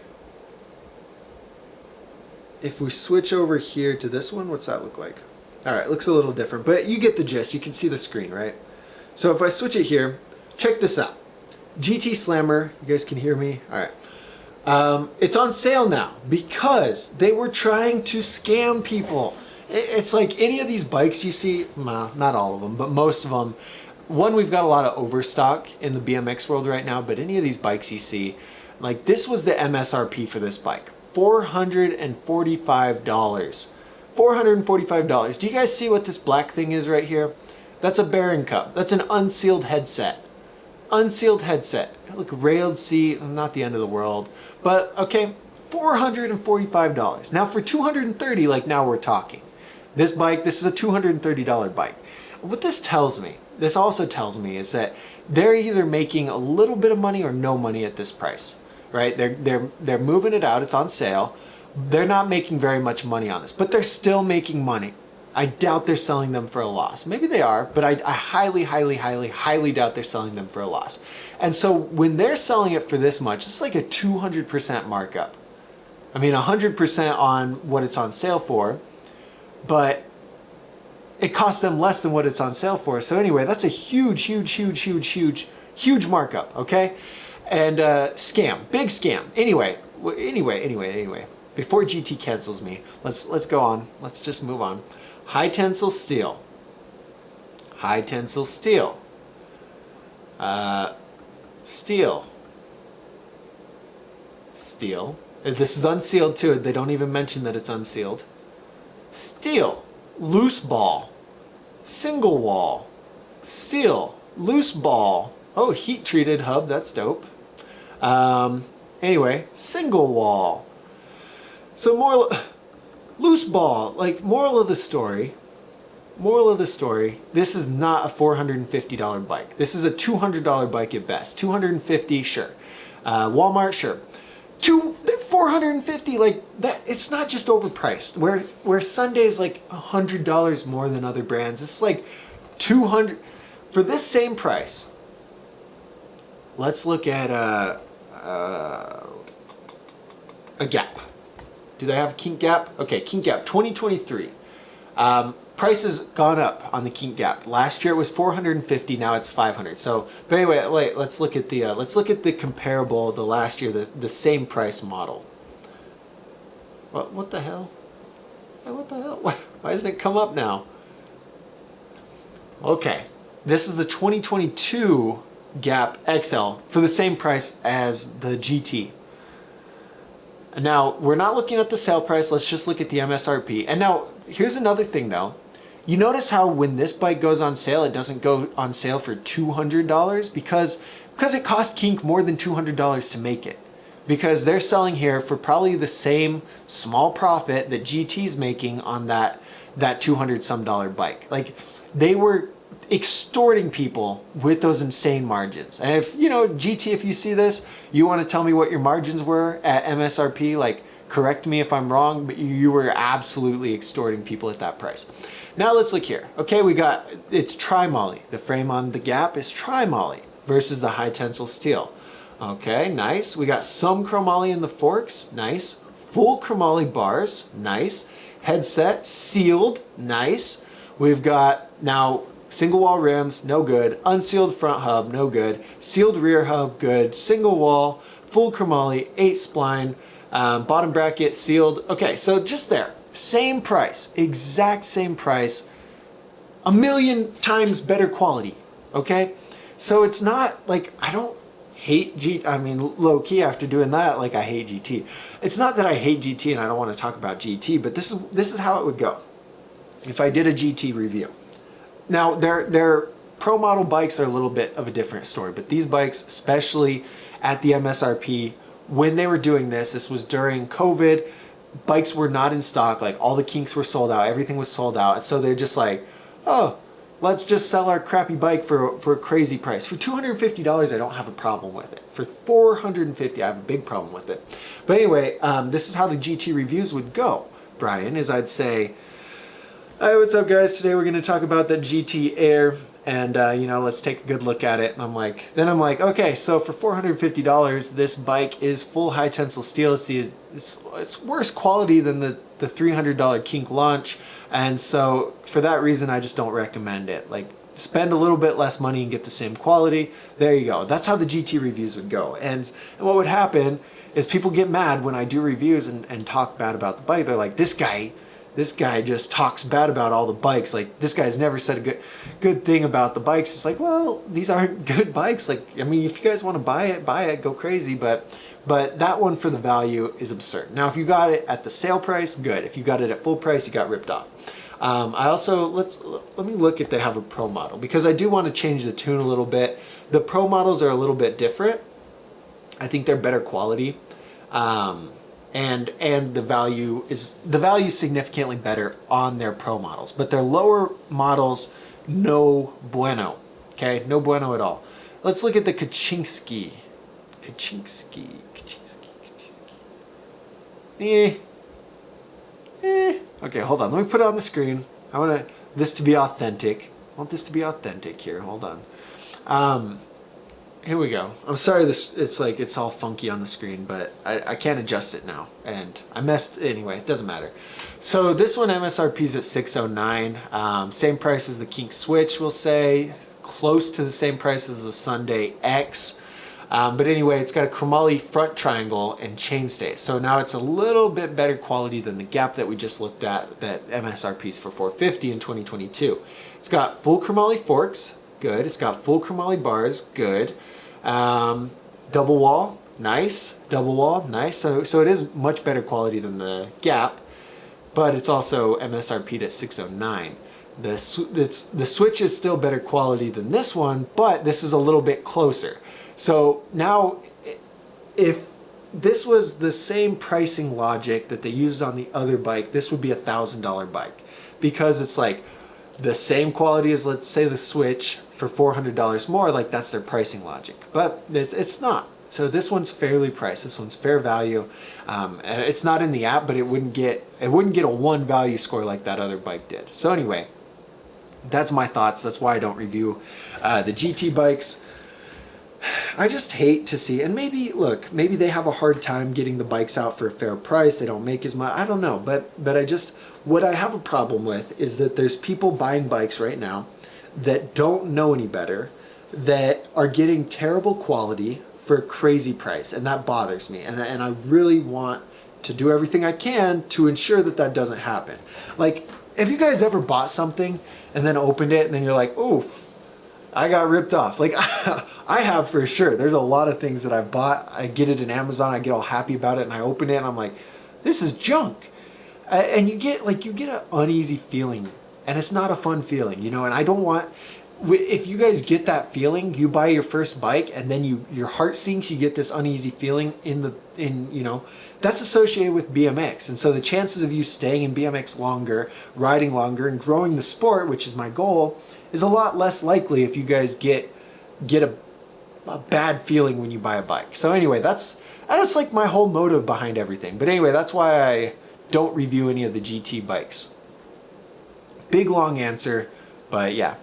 If we switch over here to this one, what's that look like? All right, looks a little different, but you get the gist. You can see the screen, right? So if I switch it here, check this out. GT Slammer, you guys can hear me? All right. It's on sale now because they were trying to scam people. It's like any of these bikes you see, well, not all of them, but most of them. One, we've got a lot of overstock in the BMX world right now, but any of these bikes you see, like this was the MSRP for this bike, $445. $445. Do you guys see what this black thing is right here? That's a bearing cup. That's an unsealed headset. Unsealed headset. Look, railed seat, not the end of the world. But okay, $445. Now for $230, like now we're talking. This bike, this is a $230 bike. What this tells me, this also tells me is that they're either making a little bit of money or no money at this price, right? They're moving it out, it's on sale. They're not making very much money on this, but they're still making money. I doubt they're selling them for a loss. Maybe they are, but I highly, highly, highly, highly doubt they're selling them for a loss. And so when they're selling it for this much, it's like a 200% markup. I mean, 100% on what it's on sale for, but it costs them less than what it's on sale for. So anyway, that's a huge markup, okay? And scam, big scam. Anyway, before GT cancels me, let's go on. Let's just move on. High tensile steel. High tensile steel. Steel. This is unsealed too. They don't even mention that it's unsealed. Steel. Loose ball. Single wall. Steel. Loose ball. Oh, heat treated hub. That's dope. Anyway, single wall. So more loose ball. Like, moral of the story. This is not a $450 bike. This is a $200 bike at best. $250, sure. Walmart, sure. $450, like that. It's not just overpriced. Where Sunday's like $100 more than other brands. It's like $200 for this same price. Let's look at a Gap. Do they have a Kink Gap? Okay, Kink Gap 2023. Price has gone up on the Kink Gap. Last year it was $450. Now it's $500. So, but anyway, wait. Let's look at the comparable. The last year, the same price model. What the hell? What the hell? Why doesn't it come up now? Okay, this is the 2022 Gap XL for the same price as the GT. Now, we're not looking at the sale price. Let's just look at the MSRP. And now, here's another thing though. You notice how when this bike goes on sale, it doesn't go on sale for $200 because it cost Kink more than $200 to make it. Because they're selling here for probably the same small profit that GT's making on that $200 some bike. Like, they were extorting people with those insane margins. And if, you know, GT, if you see this, you want to tell me what your margins were at MSRP, like, correct me if I'm wrong, but you were absolutely extorting people at that price. Now let's look here. Okay, it's tri-moly. The frame on the Gap is tri-moly versus the high tensile steel. Okay, nice. We got some chromoly in the forks, nice. Full chromoly bars, nice. Headset, sealed, nice. We've got now single wall rims, no good. Unsealed front hub, no good. Sealed rear hub, good. Single wall, full chromoly, 8 spline, bottom bracket, sealed. Okay, so just there. Same price, exact same price, a million times better quality, okay? So it's not like, I don't hate GT, I mean, low key after doing that, like I hate GT. It's not that I hate GT and I don't want to talk about GT, but this is how it would go if I did a GT review. Now, their pro model bikes are a little bit of a different story, but these bikes, especially at the MSRP, when they were doing this was during COVID, bikes were not in stock, like all the Kinks were sold out, everything was sold out, and so they're just like, oh, let's just sell our crappy bike for a crazy price. For $250, I don't have a problem with it. For $450, I have a big problem with it. But anyway, this is how the GT reviews would go, Brian, is I'd say, hi, what's up guys? Today we're going to talk about the GT Air and you know, let's take a good look at it. And I'm like, okay, so for $450, this bike is full high tensile steel. It's worse quality than the $300 Kink Launch, and so for that reason, I just don't recommend it. Like, spend a little bit less money and get the same quality. There you go. That's how the GT reviews would go. And what would happen is people get mad when I do reviews and talk bad about the bike. They're like, this guy just talks bad about all the bikes. Like, this guy's never said a good thing about the bikes. It's like, well, these aren't good bikes. Like, I mean, if you guys want to buy it, go crazy. But that one for the value is absurd. Now, if you got it at the sale price, good. If you got it at full price, you got ripped off. I also, let me look if they have a pro model, because I do want to change the tune a little bit. The pro models are a little bit different. I think they're better quality. And the value is significantly better on their pro models, but their lower models, no bueno. Okay, no bueno at all. Let's look at the Kaczynski. Okay, hold on. Let me put it on the screen. I want this to be authentic. I want this to be authentic here. Hold on. Here we go. I'm sorry this it's like it's all funky on the screen, but I can't adjust it now. And I messed anyway, it doesn't matter. So this one MSRP is at 609. Same price as the King Switch, we'll say. Close to the same price as the Sunday X. But anyway, it's got a chromoly front triangle and chainstay. So now it's a little bit better quality than the Gap that we just looked at, that MSRP is for 450 in 2022. It's got full chromoly forks, good. It's got full chromoly bars, good. Double wall, nice. Double wall, nice. So it is much better quality than the Gap, but it's also MSRP'd at 609. The Switch is still better quality than this one, but this is a little bit closer. So now, if this was the same pricing logic that they used on the other bike, this would be $1,000 bike, because it's like the same quality as, let's say, the Switch for $400 more. Like, that's their pricing logic, but it's not. So this one's fairly priced. This one's fair value, and it's not in the app, but it wouldn't get a 1 value score like that other bike did. So anyway, that's my thoughts. That's why I don't review the GT bikes. I just hate to see, and maybe, look, maybe they have a hard time getting the bikes out for a fair price. They don't make as much. I don't know, but I just, what I have a problem with is that there's people buying bikes right now that don't know any better, that are getting terrible quality for a crazy price, and that bothers me. And I really want to do everything I can to ensure that that doesn't happen. Like, have you guys ever bought something and then opened it and then you're like, oof, I got ripped off? Like, I have for sure. There's a lot of things that I've bought. I get it in Amazon, I get all happy about it, and I open it and I'm like, this is junk. And you get an uneasy feeling, and it's not a fun feeling, you know. And I don't want, if you guys get that feeling, you buy your first bike and then your heart sinks, you get this uneasy feeling in you know, that's associated with BMX. And so the chances of you staying in BMX longer, riding longer, and growing the sport, which is my goal, is a lot less likely if you guys get a bad feeling when you buy a bike. So anyway, that's like my whole motive behind everything. But anyway, that's why I don't review any of the GT bikes. Big long answer, but yeah.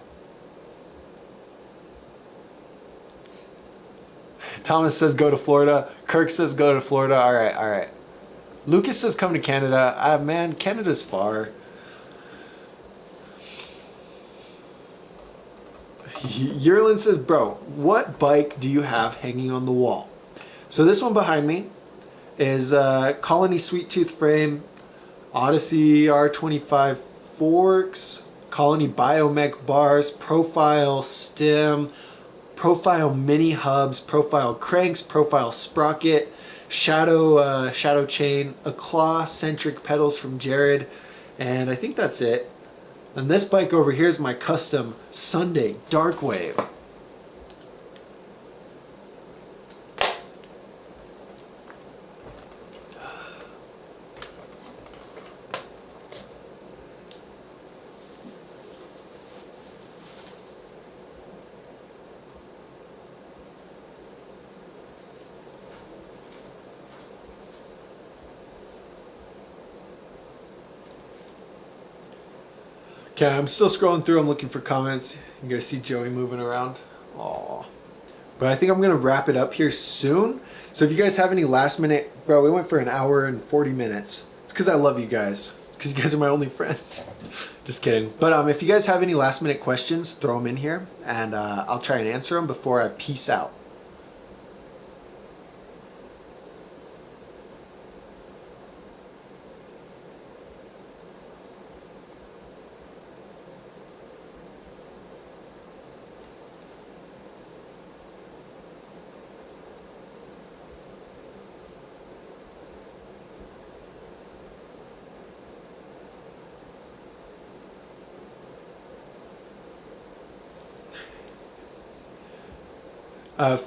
Thomas says go to Florida. Kirk says go to Florida. All right. Lucas says come to Canada. Man, Canada's far. Yerlin says, bro, what bike do you have hanging on the wall? So this one behind me is Colony Sweet Tooth frame, Odyssey R25 forks, Colony Biomech bars, Profile stem, Profile mini hubs, Profile cranks, Profile sprocket, shadow chain, a claw centric pedals from Jared, and I think that's it. And this bike over here is my custom Sunday Dark Wave. Okay, I'm still scrolling through. I'm looking for comments. You guys see Joey moving around? Aw. But I think I'm going to wrap it up here soon. So if you guys have any last minute... Bro, we went for an hour and 40 minutes. It's because I love you guys. It's because you guys are my only friends. Just kidding. But if you guys have any last minute questions, throw them in here. And I'll try and answer them before I peace out.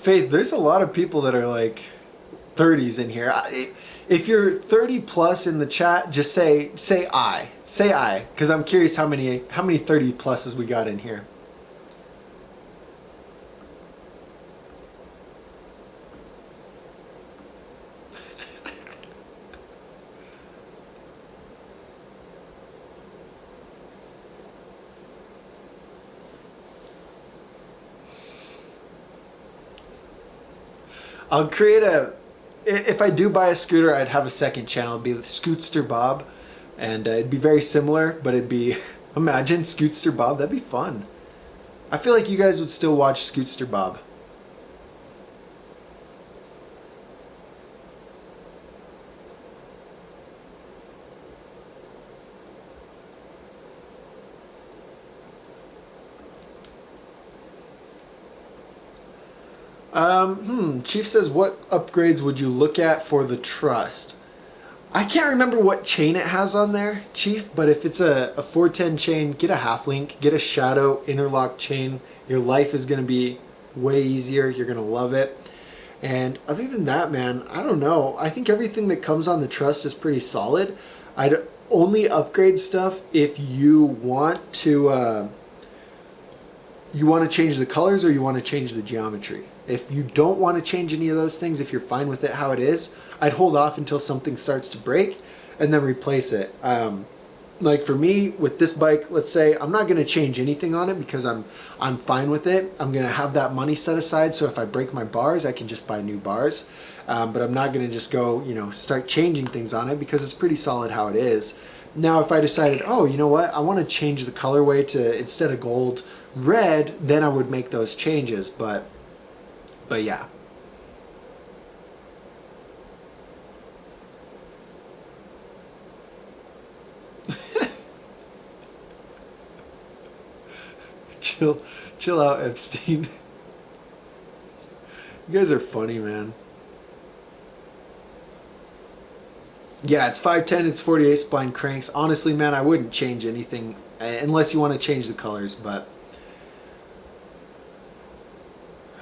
Faith, there's a lot of people that are like 30s in here. If you're 30 plus in the chat, just say I. Say I, because I'm curious how many 30 pluses we got in here. I'll create a. If I do buy a scooter, I'd have a second channel. It'd be Scootster Bob, and it'd be very similar, but it'd be imagine Scootster Bob. That'd be fun. I feel like you guys would still watch Scootster Bob. Chief says, what upgrades would you look at for the trust? I can't remember what chain it has on there, Chief, but if it's a 410 chain, get a half link, get a shadow interlock chain. Your life is going to be way easier. You're going to love it. And other than that, man, I don't know. I think everything that comes on the trust is pretty solid. I'd only upgrade stuff if you want to change the colors or you want to change the geometry. If you don't want to change any of those things, if you're fine with it how it is, I'd hold off until something starts to break and then replace it. Like for me with this bike, let's say I'm not going to change anything on it because I'm fine with it. I'm going to have that money set aside, so if I break my bars, I can just buy new bars. But I'm not going to just go, start changing things on it because it's pretty solid how it is. Now, if I decided, oh, you know what, I want to change the colorway to, instead of gold, red, then I would make those changes. But yeah. Chill out, Epstein. You guys are funny, man. Yeah, it's 510, it's 48 spline cranks. Honestly, man, I wouldn't change anything unless you want to change the colors, but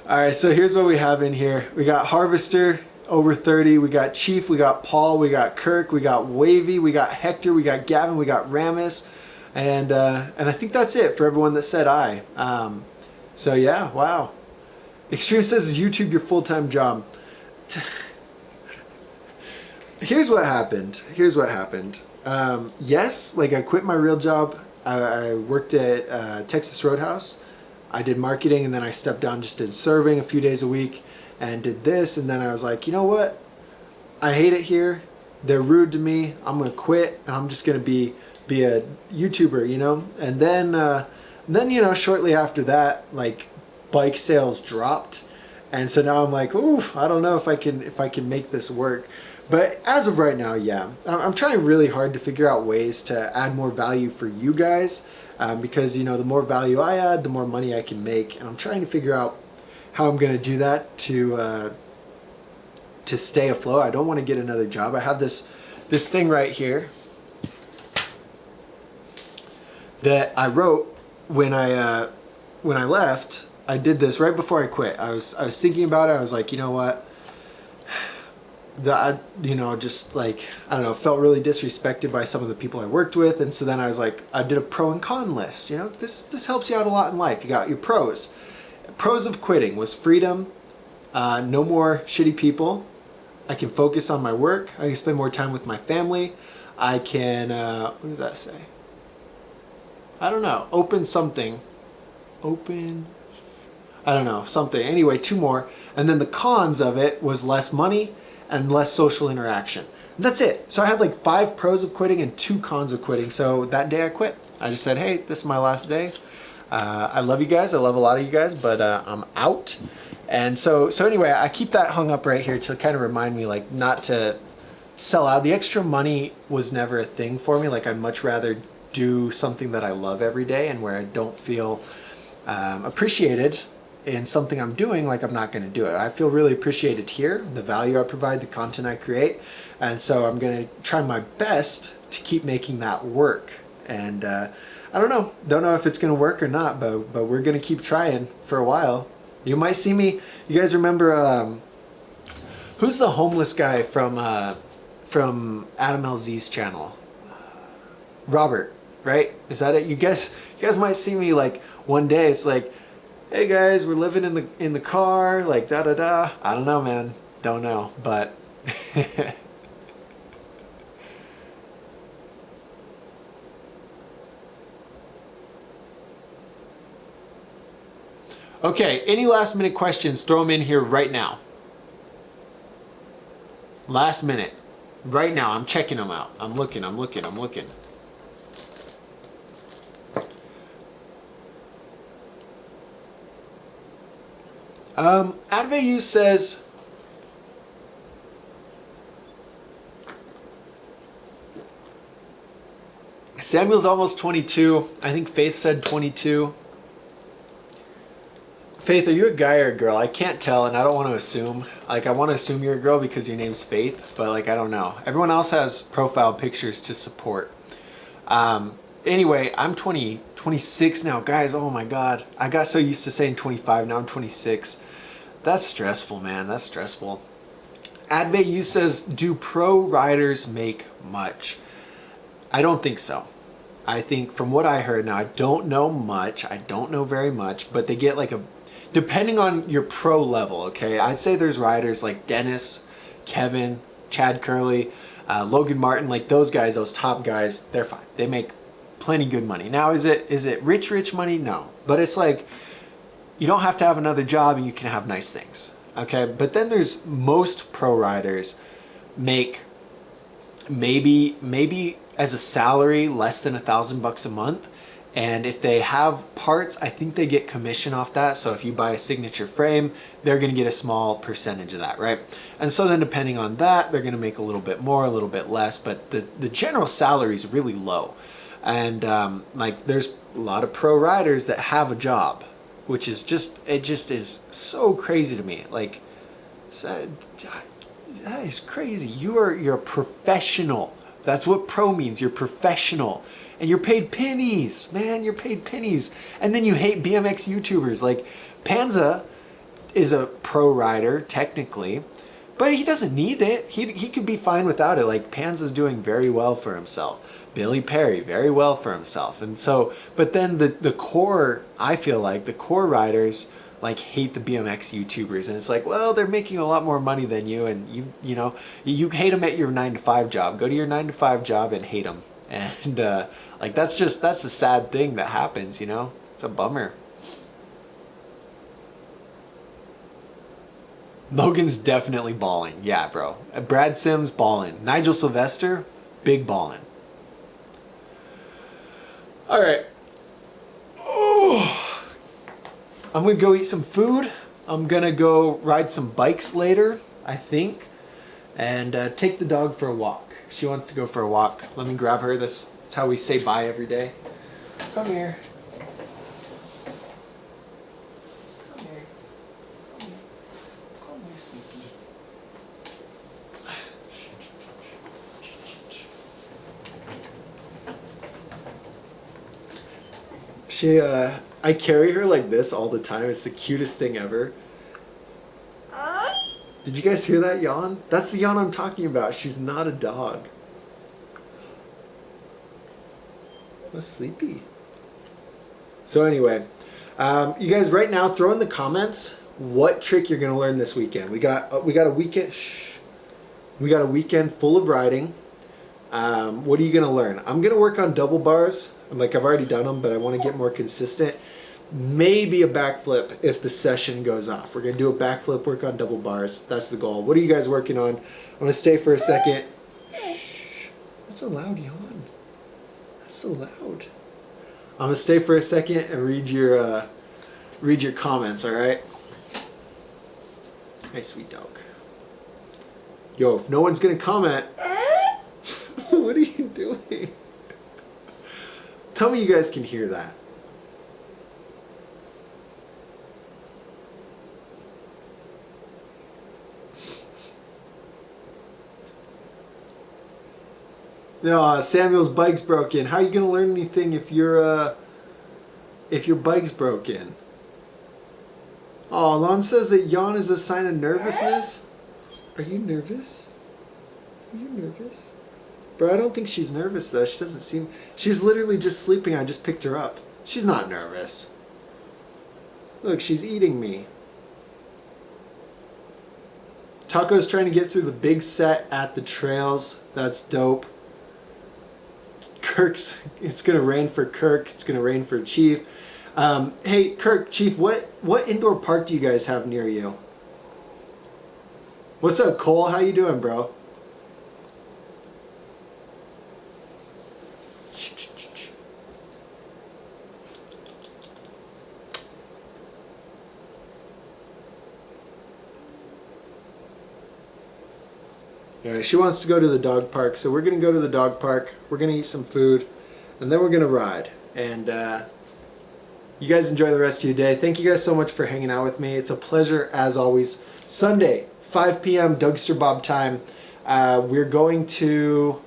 all right, so here's what we have in here. We got Harvester over 30, we got Chief, we got Paul, we got Kirk, we got Wavy, we got Hector, we got Gavin, we got Ramus, and I think that's it for everyone that said aye. So yeah, wow. Extreme says, is YouTube your full-time job? Here's what happened. Yes, like I quit my real job. I worked at Texas Roadhouse. I did marketing, and then I stepped down, just did serving a few days a week and did this. And then I was like, you know what? I hate it here. They're rude to me. I'm going to quit, and I'm just going to be a YouTuber, And then, shortly after that, like bike sales dropped. And so now I'm like, ooh, I don't know if I can make this work. But as of right now, yeah, I'm trying really hard to figure out ways to add more value for you guys, because the more value I add, the more money I can make, and I'm trying to figure out how I'm going to do that to stay afloat. I don't want to get another job. I have this thing right here that I wrote when I left. I did this right before I quit. I was thinking about it. I was like, you know what? Just like, I don't know, felt really disrespected by some of the people I worked with. And so then I was like, I did a pro and con list. This helps you out a lot in life. You got your pros. Pros of quitting was freedom, no more shitty people. I can focus on my work. I can spend more time with my family. I can, what does that say? I don't know. Something. I don't know, something. Anyway, 2 more. And then the cons of it was less money and less social interaction. And that's it. So I had like 5 pros of quitting and 2 cons of quitting. So that day I quit. I just said, hey, this is my last day. I love you guys. I love a lot of you guys, but I'm out. And so anyway, I keep that hung up right here to kind of remind me, like, not to sell out. The extra money was never a thing for me. Like, I'd much rather do something that I love every day and where I don't feel appreciated in something I'm doing, like I'm not going to do it. I feel really appreciated here, the value I provide, the content I create, and so I'm going to try my best to keep making that work. And I don't know if it's going to work or not, but we're going to keep trying for a while. You might see me. You guys remember who's the homeless guy from Adam LZ's channel? Robert, right? Is that it? You guys might see me like one day. It's like, hey guys, we're living in the car, like da da da. I don't know, man. Don't know, but okay. Any last minute questions? Throw them in here right now. Last minute. Right now, I'm checking them out. I'm looking. Advayu says, Samuel's almost 22. I think Faith said 22. Faith, are you a guy or a girl? I can't tell, and I don't want to assume. Like, I want to assume you're a girl because your name's Faith, but like, I don't know. Everyone else has profile pictures to support. Anyway, I'm 26 now. Guys, oh my God. I got so used to saying 25, now I'm 26. That's stressful, man. That's stressful. Advayu says, do pro riders make much? I don't think so. I think from what I heard, now I don't know much. I don't know very much, but they get like a, depending on your pro level, okay? I'd say there's riders like Dennis, Kevin, Chad Curley, Logan Martin, like those guys, those top guys, they're fine. They make plenty good money. Now, is it rich money? No. But it's like, you don't have to have another job and you can have nice things, okay? But then there's most pro riders make maybe as a salary less than $1,000 a month. And if they have parts, I think they get commission off that. So if you buy a signature frame, they're going to get a small percentage of that, right? And so then depending on that, they're going to make a little bit more, a little bit less, but the general salary is really low. And like there's a lot of pro riders that have a job, which is just, it just is so crazy to me. Like, so, that is crazy. You're a professional. That's what pro means. You're professional. And you're paid pennies, man. You're paid pennies. And then you hate BMX YouTubers. Like, Panza is a pro rider, technically, but he doesn't need it. He could be fine without it. Like, Panza's doing very well for himself. Billy Perry, very well for himself. And so, but then the core, I feel like, the core riders, like, hate the BMX YouTubers, and it's like, well, they're making a lot more money than you, and you know, you hate them at your 9-to-5 job. Go to your 9-to-5 job and hate them, and like that's a sad thing that happens, you know. It's a bummer. Logan's definitely balling, yeah, bro. Brad Sims balling. Nigel Sylvester, big balling. All right. Oh. I'm gonna go eat some food. I'm gonna go ride some bikes later, I think, and take the dog for a walk. She wants to go for a walk. Let me grab her. That's how we say bye every day. Come here. Come here. Come here. Come here, Sleepy. I carry her like this all the time. It's the cutest thing ever. Did you guys hear that yawn? That's the yawn I'm talking about. She's not a dog. Oh, Sleepy. So anyway, you guys right now throw in the comments what trick you're gonna learn this weekend. We got a weekend. We got a weekend full of riding. What are you gonna learn? I'm gonna work on double bars. I've already done them, but I want to get more consistent. Maybe a backflip if the session goes off. We're gonna do a backflip, work on double bars. That's the goal. What are you guys working on? I'm gonna stay for a second. Shh. That's a loud yawn. That's so loud. I'm gonna stay for a second and read your comments. All right. Hey, sweet dog. Yo, if no one's gonna comment, what are you doing? Tell me you guys can hear that. No, Samuel's bike's broken. How are you gonna learn anything if your bike's broken? Oh, Lon says that yawn is a sign of nervousness. Are you nervous? Are you nervous? Bro, I don't think she's nervous though. She doesn't seem... She's literally just sleeping. I just picked her up. She's not nervous. Look, she's eating me. Taco's trying to get through the big set at the trails. That's dope. Kirk's... It's gonna rain for Kirk. It's gonna rain for Chief. Hey, Kirk, Chief, what indoor park do you guys have near you? What's up, Cole? How you doing, bro? All right, she wants to go to the dog park, so we're gonna go to the dog park. We're gonna eat some food, and then we're gonna ride. And you guys enjoy the rest of your day. Thank you guys so much for hanging out with me. It's a pleasure as always. Sunday, 5 p.m. Dougster Bob time. We're going to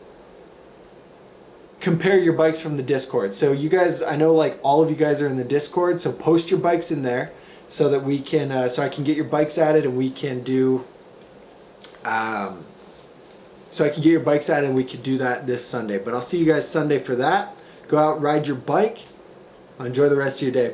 compare your bikes from the Discord. So you guys, I know like all of you guys are in the Discord, so post your bikes in there so that we can, so I can get your bikes added and we can do, so I can get your bikes added and we could do that this Sunday. But I'll see you guys Sunday for that. Go out, ride your bike. Enjoy the rest of your day.